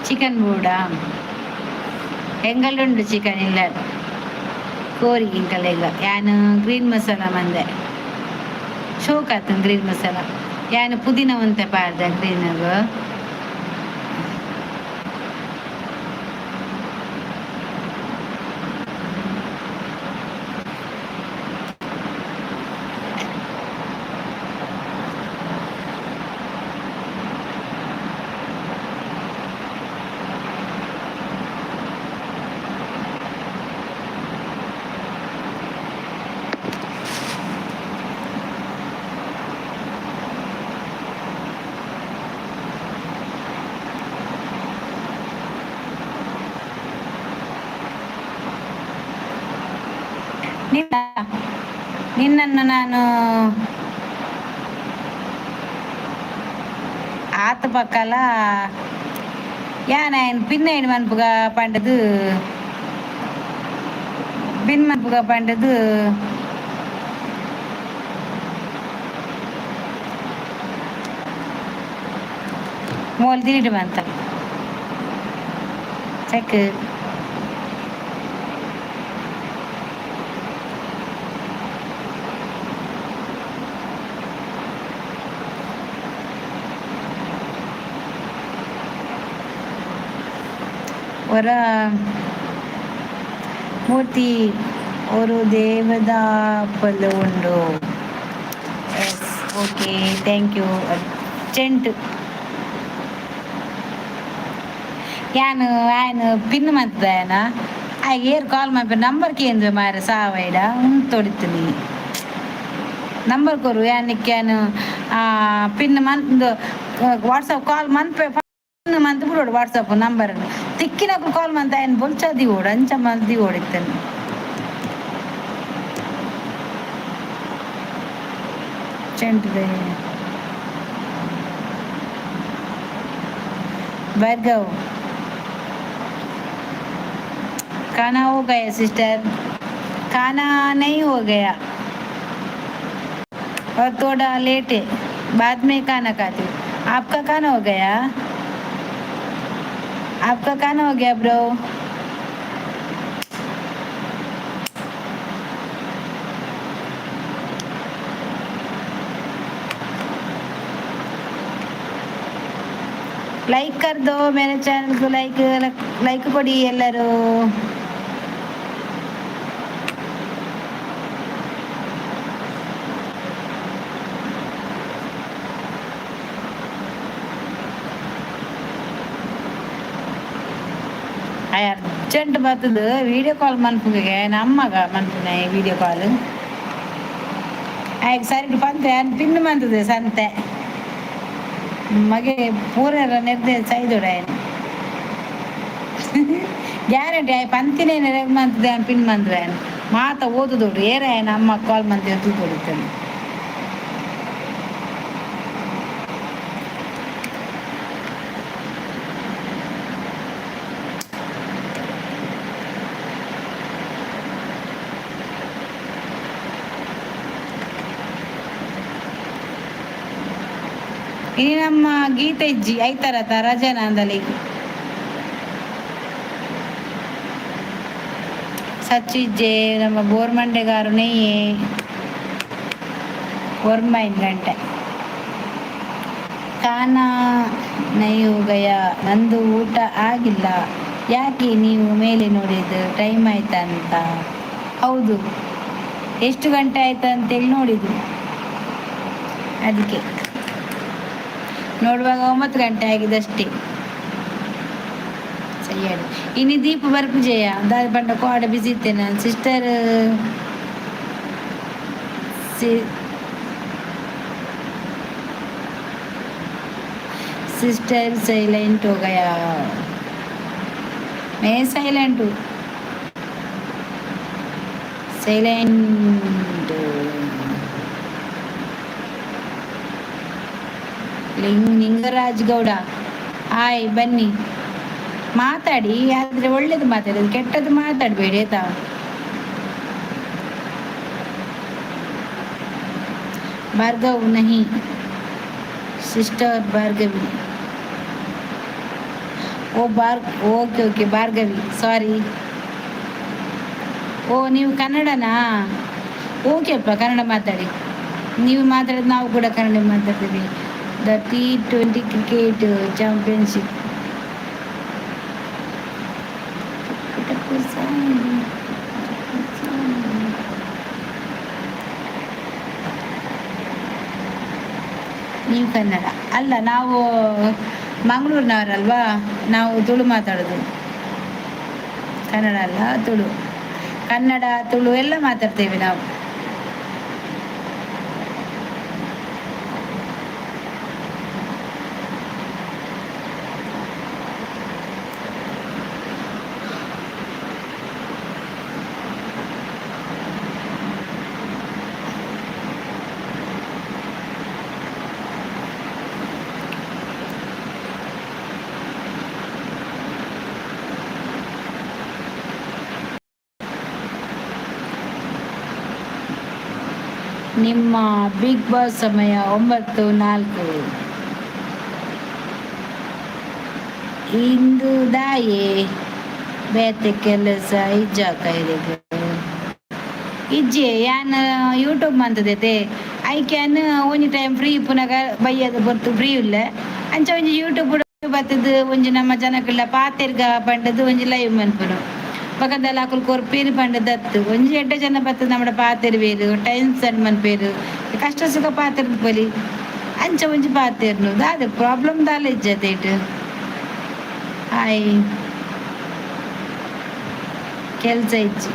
ಚಿಕನ್ ಬೂಡ ಎಂಗಲ್ಲುಂಡು ಚಿಕನ್ ಇಲ್ಲ ಕೋರಿ ಇಂಕಲ್ಲ ಇಲ್ಲ ಯಾನು ಗ್ರೀನ್ ಮಸಾಲ ಮಂದೆ ಶೋಕಾತು ಗ್ರೀನ್ ಮಸಾಲ ಯಾನು ಪುದೀನ ಒಂತೆ ಪಾಡ್ದೆ ಗ್ರೀನಾಗ ನಿನ್ನ ನಿನ್ನನ್ನು ನಾನು ಆತ ಪಕ್ಕಲ ಯಾನ ಪಿನ್ನ ಮನ್ಪುಗ ಪಂಡದು பின் மதிப்புக பண்ணுறது மோல் திரிட்டு ಬಂತ ಚೆಕ್ ಹೊರ ಮೂರ್ತಿ ಅವರು ದೇವದಾಪಲು ಉಂಡು. Yes okay thank you urgent. ಯಾನು ಆಯ್ನು ಪಿನ್ ಮಂತದಾಯನ ಆಯ್ಗೆ ಏರ್ ಕಾಲ್ ಮಾಡಿ ನಂಬರ್ಗೆ ಏನು ಮಾರ ಸಾವೈಡ ತೊಡಿತೀನಿ ನಂಬರ್ ಕೊರು ಯಾನಕ್ಕಾನು ಪಿನ್ ಮಂತ್ ವಾಟ್ಸಪ್ ಕಾಲ್ ಮಂತ್ ಮಂತ್ ಬಿಡೋಡು ವಾಟ್ಸಪ್ ನಂಬರ್ ತಿಕ್ಕಿನಕು ಕಾಲ್ ಮಂತ್ ఆయన ಬೊಲ್ಚದಿ ಓಡು ಅಂಚ ಮಂದಿ ಓಡಿತ್ತೇನೆ ಚೆಂಟಿದೆ भार्गव खाना हो गया सिस्टर खाना नहीं हो गया और थोड़ा लेट है बाद में खाना खाती हूँ आपका खाना हो गया आपका खाना हो गया ब्रो लाइक कर दो मेरे चैनल को लाइक ಕೊಡಿ ಎಲ್ಲರೂ ಅರ್ಜೆಂಟ್ ಬರ್ತದೆ ವಿಡಿಯೋ ಕಾಲ್ ಮನ್ಪುಗೆ ನಮ್ಮಗ ಮನ್ಪುನೆ ವಿಡಿಯೋ ಕಾಲ್ ಆಯ್ತು ಸರಿ ಬಂತೆ ಪಿನ್ ಬಂತದೆ ಸಂತೆ ಮಗೆ ಪೂರ ನೆರೆದ ಸೈದೋಡ ಗ್ಯಾರಂಟಿ ಆಯ್ ಪಂತಿನೇ ನೆರಗ್ ಮಂತದೆ ಪಿನ್ ಬಂದ್ವೆ ಮಾತ ಓದುದೋಡು ಏರ ಅಮ್ಮ ಕಾಲ್ ಮಂತ್ ಎದ್ದು ಕೊಡುತ್ತೇನೆ ಇನ್ನು ನಮ್ಮ ಗೀತೆ ಇಜ್ಜಿ ಐತಾರತ ರಜನ ಅಂದಲ್ಲಿ ಸಚ್ಚಿಜ್ಜೆ ನಮ್ಮ ಬೋರ್ಮಂಡೆಗಾರು ನೆಯ್ಯೆ ಒರ್ಮೈನ್ ಗಂಟೆ ಖಾನ ನೈ ಹೋಗಯ ನಂದು ಊಟ ಆಗಿಲ್ಲ ಯಾಕೆ ನೀವು ಮೇಲೆ ನೋಡಿದ್ದು ಟೈಮ್ ಆಯ್ತಾ ಅಂತ ಹೌದು ಎಷ್ಟು ಗಂಟೆ ಆಯ್ತಾ ಅಂತೇಳಿ ನೋಡಿದ್ದು ಅದಕ್ಕೆ ನೋಡುವಾಗ 9 ಗಂಟೆ ಆಗಿದೆ ಅಷ್ಟೇ ಸರಿಯಾಗಿ ಇನ್ನು ದೀಪ ಬರ್ಪು ಜಯ ದಾದ ಬಂಡ ಕೋಡ ಬಿಸಿ ಇತ್ತೇನೆ ನಾನು सिस्टर साइलेंट हो गया मैं साइलेंट हूँ साइलेंट ಲಿಂಗರಾಜ್ ಗೌಡ ಆಯ್ ಬನ್ನಿ ಮಾತಾಡಿ ಆದರೆ ಒಳ್ಳೇದು ಮಾತಾಡೋದು ಕೆಟ್ಟದ್ದು ಮಾತಾಡಬೇಡಿ ಆಯ್ತಾ ಭಾರ್ಗವ್ ನಹಿ sister Bhargavi okay okay Bhargavi sorry ಓ ನೀವು ಕನ್ನಡನಾ ಓಕೆ ಅಪ್ಪ ಕನ್ನಡ ಮಾತಾಡಿ ನೀವು ಮಾತಾಡೋದು ನಾವು ಕೂಡ ಕನ್ನಡ ಮಾತಾಡ್ತೀವಿ ದ T20 ಕ್ರಿಕೆಟ್ ಚಾಂಪಿಯನ್ಶಿಪ್ ನೀವು ಕನ್ನಡ ಅಲ್ಲ ನಾವು ಮಂಗಳೂರಿನವರಲ್ವಾ ನಾವು ತುಳು ಮಾತಾಡೋದು ಕನ್ನಡ ಅಲ್ಲ ತುಳು ಕನ್ನಡ ತುಳು ಎಲ್ಲ ಮಾತಾಡ್ತೇವೆ ನಾವು ನಿಮ್ಮ ಬಿಗ್ ಬಾಸ್ ಸಮಯ 9:04. ಇಂದು ದಾಯೆ ಬೇತೆ ಕೆಲಸ ಇಜ್ಜ ಕೈರಿಗೆ ಇಜ್ಜೆ ಯಾನ್ ಯೂಟ್ಯೂಬ್ ಮಂತದೈತೆ ಐ ಕ್ಯಾನ್ ಒಂಜಿ ಟೈಮ್ ಫ್ರೀ ಪುನಗ ಬೈಯದ ಬರ್ತು ಫ್ರೀ ಇಲ್ಲ ಅಂಚ ಒಂಜಿ ಯೂಟ್ಯೂಬ್ ಬತ್ತದು ಒಂಜಿ ನಮ್ಮ ಜನಕ್ಕೆಲ್ಲ ಪಾತೆರ್ಗ ಪಂಡದು ಒಂಜಿ ಲೈವ್ ಮನ್ಪುನು ಪಕ್ಕದಲ್ಲ ಹಾಕಲ್ ಕೊರ್ಪೇರು ಪಂಡದತ್ತು ಒಂಜಿ ಎಡ್ಡ ಜನ ಬತ್ತದ ನಮ್ಮ ಪಾತೆರ್ ಬೇರು ಟೈಮ್ ಸ್ಪೆಂಡ್ ಮನ್ಪೇರು ಕಷ್ಟ ಸುಖ ಪಾತೆರ್ದು ಬಲಿ ಅಂಚ ಒಂಜಿ ಪಾತೆರ್ನು ದಾದ ಪ್ರಾಬ್ಲಮ್ ದಾಲ ಇಜ್ಜತೇಟ್ ಹಾಯ್ ಕೆಲ್ಸ ಇಜ್ಜಿ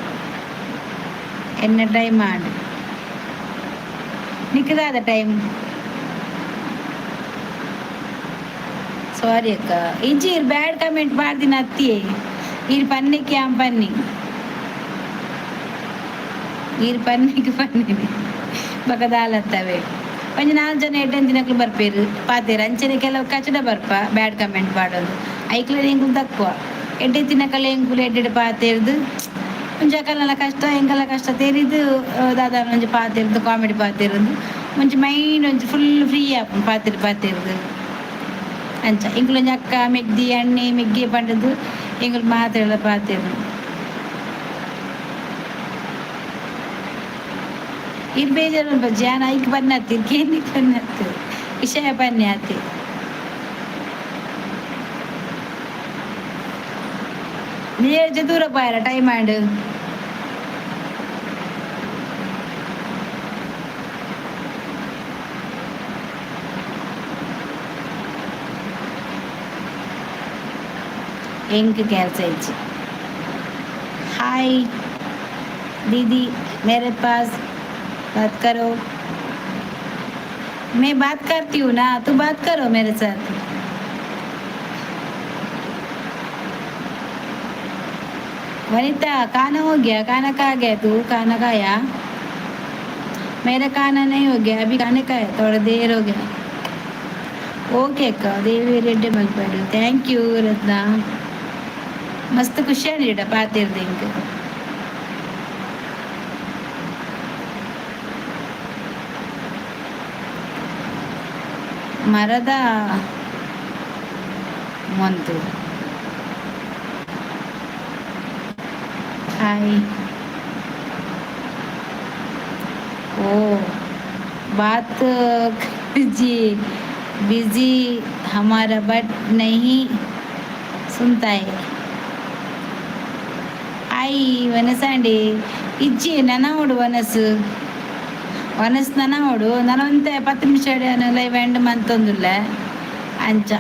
ಎನ್ನ ಟೈಮ್ ಮಾಡು ನಿಕ್ಕದಾದ ಟೈಮ್ ಸಾರಿ ಅಕ್ಕ ಇಜ್ಜಿ ಬ್ಯಾಡ್ ಕಮೆಂಟ್ ಮಾಡ್ದಿನ ಅತ್ತಿಯೇ ಈರ್ ಪನ್ನಿಕ್ಕೆ ಪನ್ನಿ ಈರ್ ಪನ್ನಿಗೆ ಪನ್ನಿನಿ ಬಕದಾಲತ್ತವೆ ಒಂಜಿ 4 ಜನ 8 ದಿನಕ್ಲು ಬರ್ಪೇರು ಪಾತೇರು ಅಂಚನೆ ಕೆಲವು ಕಚಡ ಬರ್ಪ ಬ್ಯಾಡ್ ಕಮೆಂಟ್ ಮಾಡೋದು ಐಕ್ಲ ಎಂಕುಲು ತಕ್ಕುವ ಎಡ್ಡೆ ತಿನ್ನಕಲ್ಲ ಎಂಕುಲು ಎಡ್ಡೆಡ್ ಪಾತೇರ್ದು ಮುಂಜಾಕಲ್ಲ ಕಷ್ಟ ಎಂಕಲ್ಲ ಕಷ್ಟ ತೆರಿದು ದಾದ ಒಂಜಿ ಪಾತೇರ್ದು ಕಾಮಿಡಿ ಪಾತೇರದು ಮುಂಚೆ ಮೈಂಡ್ ಒಂಜಿ ಫುಲ್ ಫ್ರೀ ಆಪು ಪಾತೇರ್ದು ಅಂಚ ಎಂಕುಲು ಒಂಜಿ ಅಕ್ಕ ಮೆಗ್ದಿ ಎಣ್ಣೆ ಮೆಗ್ಗೆ ಪಂಡದು ಎಂಕುಲು ಮಾತಾಡಲ ಪಾತೇರು ಇದು ಬೇಜಾರು ಜಾನ ಐಕ್ ಬನ್ನತ್ತಿ ಕೇನಿಕ್ ಬನ್ನತ್ತು ವಿಷಯ ಬನ್ನಿ ಆತಿ ನೀರು ದೂರ ಪಾಯರ ಟೈಮ್ ಆಡು ಎಂಕ್ ಕೆಲಸ ಇಜ್ಜಿ हाय दीदी मेरे पास बात करो मैं बात करती हूँ ना तू बात करो मेरे साथ वनिता खाना हो गया खाना खा गया तू खाना खाया मेरा खाना नहीं हो गया अभी खाने का है थोड़ा देर हो गया ओके अक्का देवी रेड्डी मगबाड़ी थैंक यू रत्ना ಮಸ್ತ್ ಖುಷಿ ಆಡಿಡ ಪಾತಿರ್ದು ಹಿಂಗೆ ಮರದ ಮಂತು हाय ओ बात कीजिए बिजी हमारा बट नहीं सुनता है आई ವನಸಂಡಿ ಇಜ್ಜಿ ನನವಡು ವನಸು ನನವಡು ನನವಂತೆ 10 ನಿಮಿಷ ಲೈವ್ ಎಂಡ್ ಮಂತೊಂದುಲ್ಲ ಅಂಚ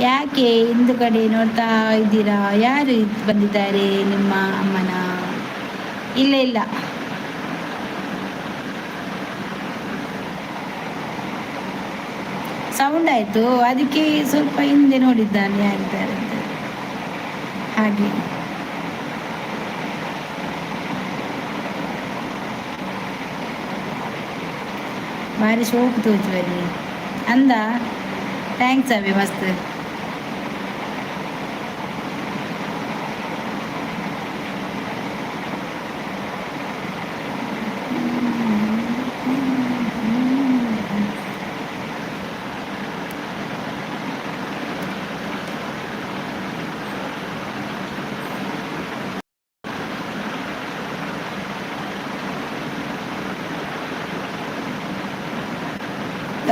ಯಾಕೆ ಹಿಂದು ಕಡೆ ನೋಡ್ತಾ ಇದ್ದೀರಾ ಯಾರು ಬಂದಿದ್ದಾರೆ ನಿಮ್ಮ ಅಮ್ಮನ ಇಲ್ಲ ಇಲ್ಲ ಸೌಂಡ್ ಆಯಿತು ಅದಕ್ಕೆ ಸ್ವಲ್ಪ ಹಿಂದೆ ನೋಡಿದ್ದಾನೆ ಯಾರಿದ್ದಾರೆ ಅಂತ ಹಾಗೆ ಭಾರಿ ಶೋಕ್ ತೋಚುವಲ್ಲಿ ಅಂದ ಥ್ಯಾಂಕ್ಸ್ ಅವಿ ಮಸ್ತ್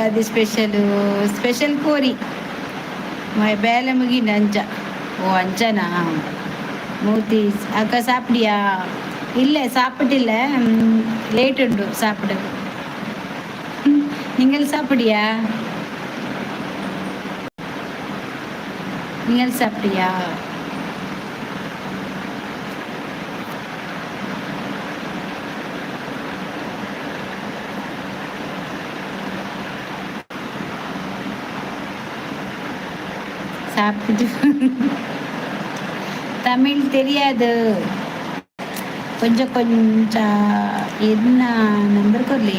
అది స్పెషల్ కోరి మా ಬೇಲೆ ಮುಗಿನ ಅಂಚ ಓ ಅಂಚನಾ ಮೂತಿ ಅಕ್ಕ ಸಾಪಿಡಿಯಾ ಇಲ್ಲ ಸಾப்பிಟ್ಟಿಲ್ಲ ಲೇಟ್ ಉಂಟು ಸಾಪಿಡೋದು നിങ്ങൾ சாப்பிடியா നിങ്ങൾ சாப்பிடியா சாப்பிட்டு தமிழ் தெரியாது கொஞ்சம் கொஞ்சம் என்ன ನಂಬರ್ ಕೊಡ್ಲಿ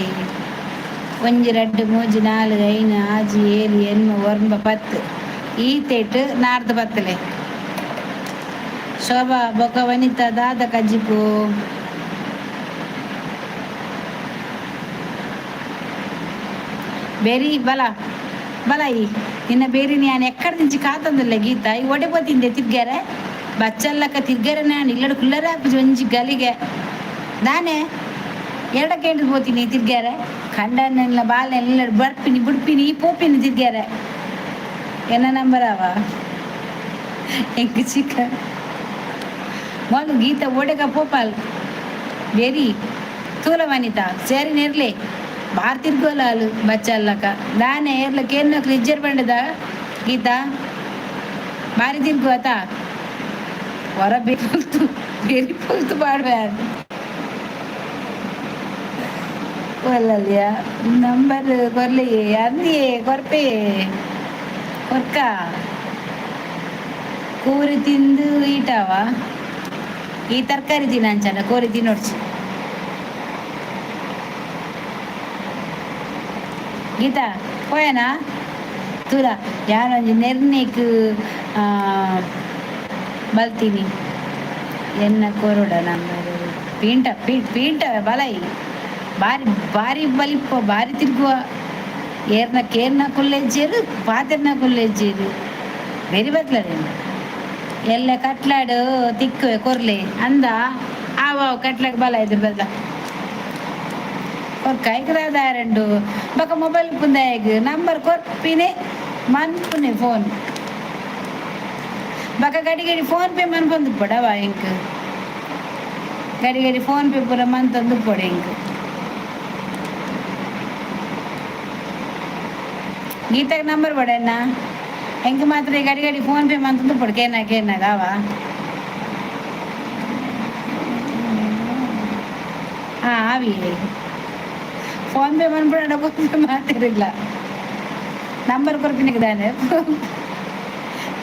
1 2 3 4 5 6 7 8 9 10 ಈ ತೇಟ್ ನಾರ್ದು ಬತ್ತಲೆ ಶೋಭಾ ಬೊಕ ವನಿತಾ ದಾದ ಕಜ್ಜಿಪು ಬೇರಿ ಬಲ ಬಲ ಈ ನಿನ್ನ ಬೇರೆ ನಾನು ఎక్కడి నుంచి కాతందులే గీత ఈ ఒడిపోతుంది తిరిగారే బచ్చల్లక తిరిగారే నేను ఇల్లడు కుల్లరా ಒಂಜಿ ಗಲಿಗೆ ನಾನೇ ಎರಡಕ್ಕೆ ಹೋಗ್ತೀನಿ ತಿರ್ಗ್ಯಾರೆ ಖಂಡನೆಲ್ಲ ಬಾಲ್ ಎಲ್ಲ ಬರ್ಪಿನಿ ಬಿಡ್ಪಿನಿ ಪೋಪಿನಿ ತಿರ್ಗ್ಯಾರೆ ಎನ್ನ ನಂಬರ್ ಅವ ಹೆಂಗ ಚಿಕ್ಕ ಮೊದಲು ಗೀತ ಓಡೆಗ ಪೋಪಾಲ್ ಬೇರಿ ತೂಲ ವನಿತಾ ಸೇರಿ ನೆರ್ಲೆ ಬಾರ್ ತಿರ್ಗೋಲ್ಲ ಅಲ್ಲು ಬಚ್ಚಲ್ಲಕ ನಾನೇ ಏರ್ಲಕ್ಕೆ ಏನ್ನಕ್ಲು ಇಜ್ಜರ್ ಬಂಡದ ಗೀತಾ ಬಾರಿ ತಿರ್ಗು ಆತ ಹೊರ ಬೇಕು ಬೇರಿ ಪೋಲ್ತು ಬಾಡ್ಬೇ ಒಲ್ಲಲ್ಯ ನಂಬರ್ ಕೊರ್ಲಿ ಅಂದಿ ಕೊರ್ಪೆ ಕೊರ್ಕ ಕೂರಿ ತಿಂದು ಈಟವ ಈ ತರಕಾರಿ ತಿನ್ನ ಅಂಚನ ಕೋರಿ ತಿನ್ನೋಡ್ಚಿ ಗೀತಾ ಪೋಯನಾ ತೂಲ ಯಾನೊಂಜಿ ನೆರ್ನೇಕ್ ಬಲ್ತೀನಿ ಎನ್ನ ಕೊರೋಡ ನಂಬರ್ ಪೀಂಟ ಪೀಂಟ ಬಲೈ ಭಾರಿ ಭಾರಿ ಬಲಿಪ್ಪ ಭಾರಿ ತಿರುಗುವ ಏರ್ನ ಕುಲ್ಲೆಜ್ಜೇರು ಪಾತೆರ್ನ ಕುಲ್ಲೆಜ್ಜೇರು ಬೆರಿ ಬತ್ಲರೇನು ಎಲ್ಲ ಕಟ್ಲಾಡು ತಿಕ್ಕುವೆ ಕೊರ್ಲೆ ಅಂದ ಆವ ಕಟ್ಲಾಗ ಬಲ ಇದ್ರ ಬದಲ ಕೈಕದಾರಂಡು ಬಕ ಮೊಬೈಲ್ ಪುಂದಾಯಗ್ ನಂಬರ್ ಕೊರ್ಪಿನೇ ಮನ್ಪುನೆ ಫೋನ್ ಬಕ ಗಡಿ ಗಡಿ ಫೋನ್ ಪೇ ಮನ್ ಬಂದು ಪಡವ ಇಂಕ್ ಗಡಿ ಗಡಿ ಫೋನ್ ಪೇ ಪೂರ ಮನ್ ತಂದು ಪೊಡೆ ಇಂಕ್ ಗೀತಾಗ ನಂಬರ್ ಪಡೆಯಣ್ಣ ಹೆಂಗೆ ಮಾತ್ರ ಗಡಿ ಗಡಿ ಫೋನ್ ಪೇ ಮಂತಂದು ಪಡು ಕೇನಾಗ ಅವ ಹಾಂ ಆವಿ ಫೋನ್ ಪೇ ಮನ್ಬಿಡ ಫೋನ್ ಪೇ ಮಾತಿರಲಿಲ್ಲ ನಂಬರ್ ಕೊರ್ಪಿನಿಗೆ ತಾನೆ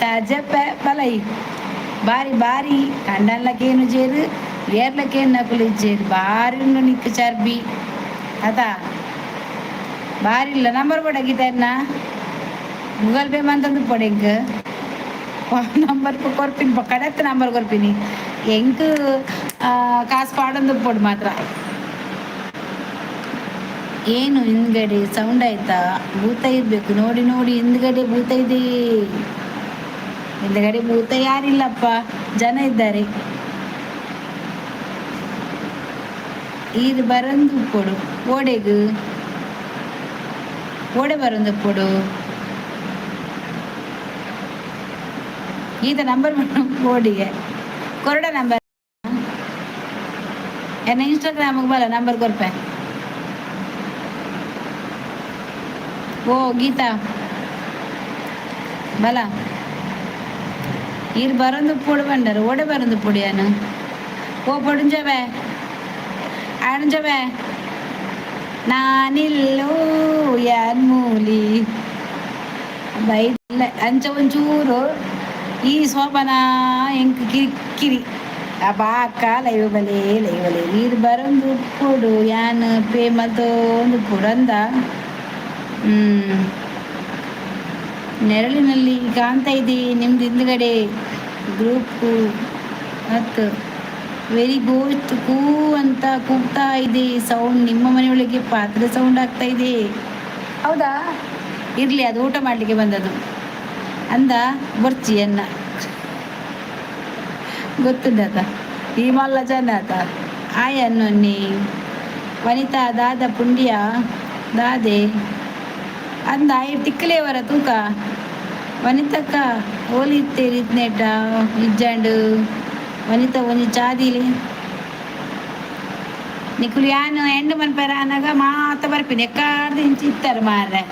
ತಾಜಪ್ಪ ಬಲೈ ಬಾರಿ ಬಾರಿ ಕಂಡನ್ಲಕ್ಕೇನು ಜೇರು ಏರ್ಲಕ್ಕೇನು ನಕುಲು ಇಜ್ಜೇರು ಬಾರಿ ನಿಕ್ಕು ಚರ್ಬಿ ಅದಾ ಬಾರಿ ಇಲ್ಲ ನಂಬರ್ ಪಡಗಿದ್ದಾನ ಗೂಗಲ್ ಪೇ ಮಂತಂದು ಪೊಡೆಂಕ್ ನಂಬರ್ ಕೊರ್ಪಿನಿ ಕಡೆತ್ತ ನಂಬರ್ ಕೊರ್ಪಿನಿ ಹೆಂಗ್ ಕಾಸು ಪಾಡೊಂದು ಪೊಡು ಮಾತ್ರ ಏನು ಹಿಂದ್ಗಡೆ ಸೌಂಡ್ ಆಯ್ತಾ ಭೂತ ಇರ್ಬೇಕು ನೋಡಿ ನೋಡಿ ಹಿಂದ್ಗಡೆ ಭೂತ ಇದೆ ಹಿಂದ್ಗಡೆ ಭೂತ ಯಾರಿಲ್ಲಪ್ಪ ಜನ ಇದ್ದಾರೆ ಇದು ಬರಂದು ಪೊಡು ಓಡೆಗು ಓಡೆ ಬರಂದು ಪೊಡು ಈತ ನಂಬರ್ ಓಡಿಗೆ ಕೊರಡ ನಂಬರ್ ಎನ್ನ ಇನ್ಸ್ಟಾಗ್ರಾಮಿಗೆ ಬಲ್ಲ ನಂಬರ್ ಕೊರ್ಪೆ ಓ ಗೀತಾ ಬಲ ಇದು ಬರಂದು ಪೊಡು ಬಂಡರು ಓಡೆ ಬರಂದು ಪೊಡಿಯಾನು ಓ ಪೊಡುಂಜವೆ ಆಣಂಜವೆ ನಾನಿಲ್ಲೋ ಯಾನ್ ಮೂಲಿ ಬೈಲ್ಲ ಅಂಚ ಒಂಚೂರು ಈ ಸೋಪನ ಹೆಂಗ್ ಕಿರಿಕಿರಿ ಅಕ್ಕ ಲೈವಲೆ ಇದು ಬರೊಂದು ಪೊಡು ಯಾನ್ ಪೇ ಮತ್ತೊಂದು ಪುಡಂದ ನೆರಳಿನಲ್ಲಿ ಕಾಣ್ತಾ ಇದೆ ನಿಮ್ದು ಹಿಂದ್ಗಡೆ ಗ್ರೂಪು ಮತ್ತು ವೆರಿ ಗೋಸ್ಟ್ ಕೂ ಅಂತ ಕೂಗ್ತಾ ಇದೆ ಸೌಂಡ್ ನಿಮ್ಮ ಮನೆಯೊಳಗೆ ಪಾತ್ರೆ ಸೌಂಡ್ ಆಗ್ತಾ ಇದೆ ಹೌದಾ ಇರಲಿ ಅದು ಊಟ ಮಾಡಲಿಕ್ಕೆ ಬಂದದ್ದು ಅಂದ ಬರ್ಚಿ ಅನ್ನ ಗೊತ್ತುಂಡತ ಈ ಮಲ್ಲ ಜನ ಆತ ಆಯನ್ನೊನ್ನಿ ವನಿತಾ ದಾದ ಪುಂಡಿಯ ದಾದೆ ಅಂದ ಈ ತಿಕ್ಕಲೇವರ ತೂಕ ವನಿತಕ್ಕ ಓಲಿತ್ತೇರಿದ್ನೇಟ ಇಜ್ಜಂಡು ವನಿತ ಒಂಜಿ ಚಾದಿಲಿ ನಿಕ್ಕುಲು ಯಾನು ಎಂಡು ಮನ್ಪೇರ ಅನ್ನಾಗ ಮಾತ ಬರ್ಪಿನಿ ಎಕ್ಕಾರ್ದು ಇಂಚಿ ಇತ್ತಾರೆ ಮಾರ್ರೆ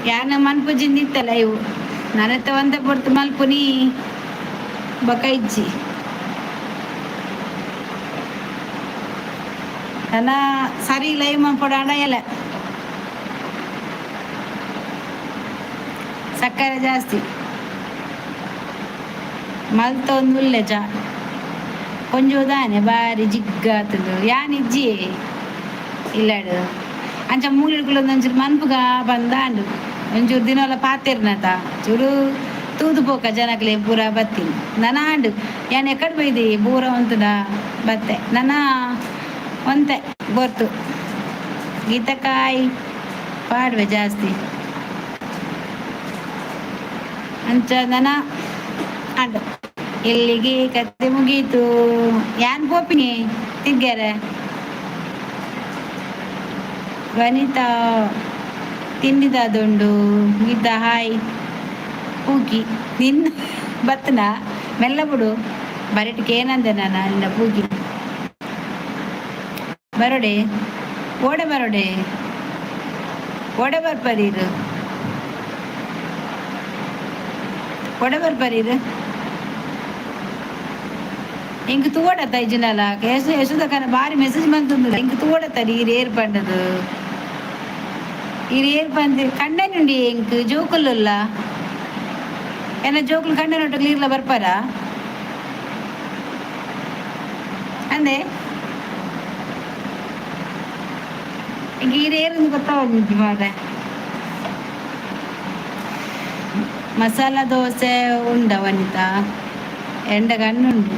ಯಾನ ಮನ್ಪುಜಿಂದ ಇತ್ತಲ್ಲ ಇವು ನನ್ನತ್ತ ಒಂದ ಪೊರ್ತು ಮಲ್ಪುನಿ ಬಕ ಇಜ್ಜಿ ನನ್ನ ಸರಿ ಲೈವ್ ಮನ್ಪೊಡ ಎಲ್ಲ ಸಕ್ಕರೆ ಜಾಸ್ತಿ ಮಲ್ತೊಂದು ಉಲ್ಲೆ ಚಾ ಕೊಂಜೋದಾನೆ ಬಾರಿ ಜಿಗ್ಗಾತದು ಯಾನಿಜ್ಜಿ ಇಲ್ಲಡು ಅಂಚ ಮೂಲಿಡ್ಕೊಳ್ಳೋದು ಒಂಚೂರು ಮನ್ಪುಗ ಬಂದಾಂಡು ಒಂಚೂರು ದಿನಲ್ಲ ಪಾತಿರ್ನತ ಚೂರು ತೂದು ಪೋಕ ಜನಕ್ಲೆ ಪೂರ ಬತ್ತೀನಿ ನನಾಂಡು ಯಾನ್ ಎಕ್ಕಡ್ ಬೈದಿ ಬೂರ ಒಂತದ ಬತ್ತೆ ನನ್ನ ಒಂತೆ ಗೊತ್ತು ಗೀತಕಾಯಿ ಪಾಡುವೆ ಜಾಸ್ತಿ ಅಂಚದನ ಆಡು ಎಲ್ಲಿಗೆ ಕತೆ ಮುಗೀತು ಯಾನ್ ಪೋಪಿನಿ ತಿಗ್ಗ್ಯಾರ ವನಿತಾ ತಿಂಡಿದಾದುಂಡು ಗೀತ ಹಾಯ್ ಪೂಗಿ ನಿನ್ನ ಬತ್ತನ ಮೆಲ್ಲ ಬಿಡು ಬರಟಿಗೆ ಏನಂದೆ ನಾನು ನಿನ್ನ ಪೂಗಿ ಬರೋಡೆ ಓಡೆ ಬರೋಡೆ ಓಡೆ ಬರ್ಪರೀರು ಓಡೆ ಬರ್ಪರೀರು ఇంక తోడత ఇజనాల యశోదకన భారీ మెసేజ్ ಬಂತಂದು ఇంక తోడత ನೀರು ಏರ್ ಪಂಡದು ఇది ఏర్ పంది కండ నుండి ఇంక జోకుల్లో ఏనా జోకులు కండనట్టు నీళ్ళ ಬರ್ಪಾರಾ ಅಂದೆ ఇంక ఇది ఏరుంది ಗೊತ್ತಾവുಂಟು ಮಾರೆ ಮಸಾಲಾ ದೋಸೆ ಉಂಡ ವನಿತಾ ಎಂಡ ಗಣ್ಣುಂಡು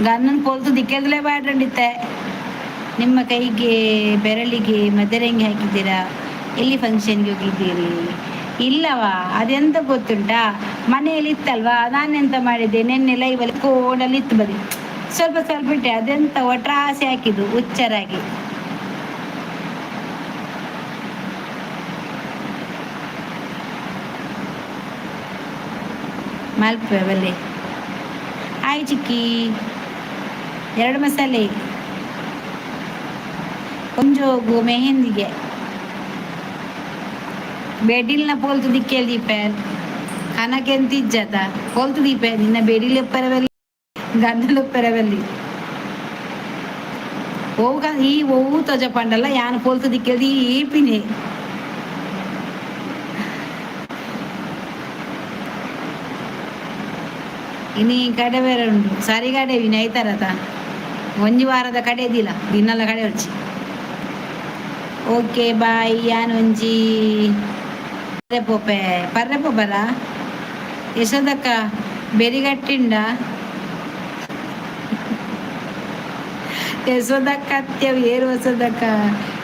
ಗನ್ನನ್ನು ಪೋಲ್ತು ದಿಕ್ಕೆದಲೇ ಬಾಡ್ರಂಡಿತ್ತೆ ನಿಮ್ಮ ಕೈಗೆ ಬೆರಳಿಗೆ ಮದರಂಗಿ ಹಾಕಿದ್ದೀರಾ ಎಲ್ಲಿ ಫಂಕ್ಷನ್ಗೆ ಹೋಗಿದ್ದೀರಿ ಇಲ್ಲವಾ ಅದೆಂತ ಗೊತ್ತುಂಟಾ ಮನೆಯಲ್ಲಿ ಇತ್ತಲ್ವಾ ನಾನೆಂತ ಮಾಡಿದ್ದೆ ನೆನ್ನೆ ಲೈವಲ್ಲಿ ಕೋಡಲ್ಲಿ ಇತ್ತು ಬರೀ ಸ್ವಲ್ಪ ಸ್ವಲ್ಪ ಇಟ್ಟೆ ಅದೆಂತ ಒಟ್ರಾಸಿ ಹಾಕಿದ್ದು ಹುಚ್ಚರಾಗಿ ಮಲ್ಪೆ ಬಲ್ಲೆ ಆಯ್ ಚಿಕ್ಕಿ 2 ಮಸಾಲೆ ಕೊಂಜೋಗು ಮೆಹಂದಿಗೆ ಬೆಡಿಲ್ನ ಪೋಲ್ತು ದಿಕ್ಕೇಳಿ ದೀಪೆ ಕನಕೆಂತ ಇಜ್ಜತ ಪೋಲ್ತು ದೀಪೆ ನಿನ್ನ ಬೆಡಿಲ್ ಎಪ್ಪರವಲ್ಲಿ ಗಂಧಲು ಎಪ್ಪರವಲ್ಲಿ ಓಗ ಈ ಓವು ತೊಜ ಪಂಡಲ್ಲ ಯಾನ್ ಪೋಲ್ತು ದಿಕ್ಕೇಳಿ ಈಪಿನೆ ಇನಿ ಕಡೆ ಬೇರೆ ಉಂಟು ಸರಿ ಕಡೆ ವಿನ ಐತಾರತ ಒಂಜಿ ವಾರದ ಕಡೆ ಇದಿಲ್ಲ ದಿನಲ್ಲ ಕಡೆ ಹೊಡ್ಚಿ ಓಕೆ ಬಾಯ್ ಯಾನ್ ಒಂಜಿ ಪೋಪೆ ಪರ್ರೆ ಪೋಪರ ಯಶೋದಕ್ಕ ಬೆರಿಗಟ್ಟಿಂಡ ಯಶೋದಕ್ಕ ಅತ್ಯವು ಏರು ಹೊಸದಕ್ಕ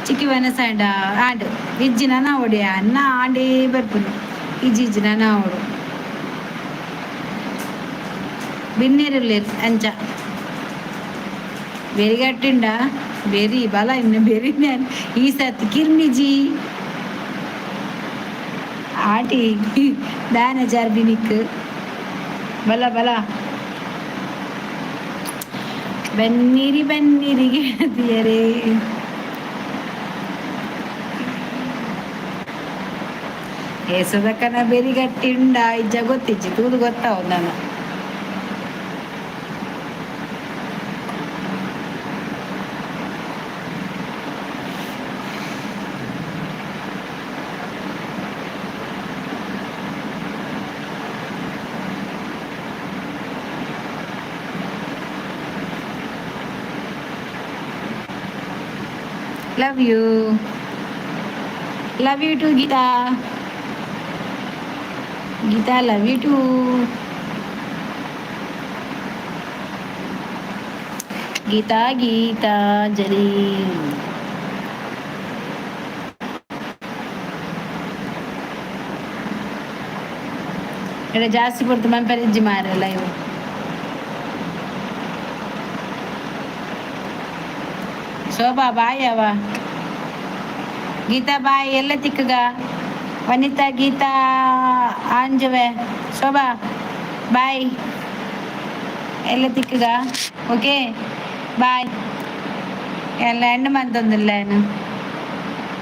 ಚಿಕ್ಕಿ ವನಸಾಂಡ ಆಡು ಇಜ್ಜಿನ ನಾವೊಡಿ ಅನ್ನ ಆಡಿ ಬರ್ಪುನು ಇಜ್ಜಿನ ನಾವೋಡು ಬಿನ್ನೇರುಲ್ಲೇರು ಅಂಚ ಬೆರಿಗಟ್ಟಿಂಡ ಬೆರಿ ಬಲ ಇನ್ನು ಬೆರಿ ಈ ಸತ್ ಕಿರ್ಮಿಜಿ ಆಟಿ ದಾನ ಜಾರ್ಬಿನಿಕ್ ಬಲ ಬಲ ಬನ್ನಿರಿ ಬನ್ನಿರಿ ಗೆಳತಿಯರೇ ಏಸದಕ್ಕನ ಬೆರಿಗಟ್ಟಿಂಡ ಇಜ್ಜ ಗೊತ್ತಿಜ್ಜಿ ತೂದು ಗೊತ್ತಾವ್ ನಾನು love you too Geeta love you too Geeta jari ಎಡೆ ಜಾಸ್ತಿ ಕೊಡ್ತು ಮಂಪರಿಜ್ಜಿ ಮಾರಲ್ಲ ಇವು ಶೋಭಾ ಬಾಯ್ ಅವ ಗೀತಾ ಬಾಯ್ ಎಲ್ಲ ತಿಕ್ಕಗ ವನಿತಾ ಗೀತಾ ಆಂಜವೆ ಶೋಭಾ ಬಾಯ್ ಎಲ್ಲ ತಿಕ್ಕಗ ಓಕೆ ಬಾಯ್ ಎಲ್ಲ ಹೆಣ್ಣು ಮಂತೊಂದಿಲ್ಲ ಏನು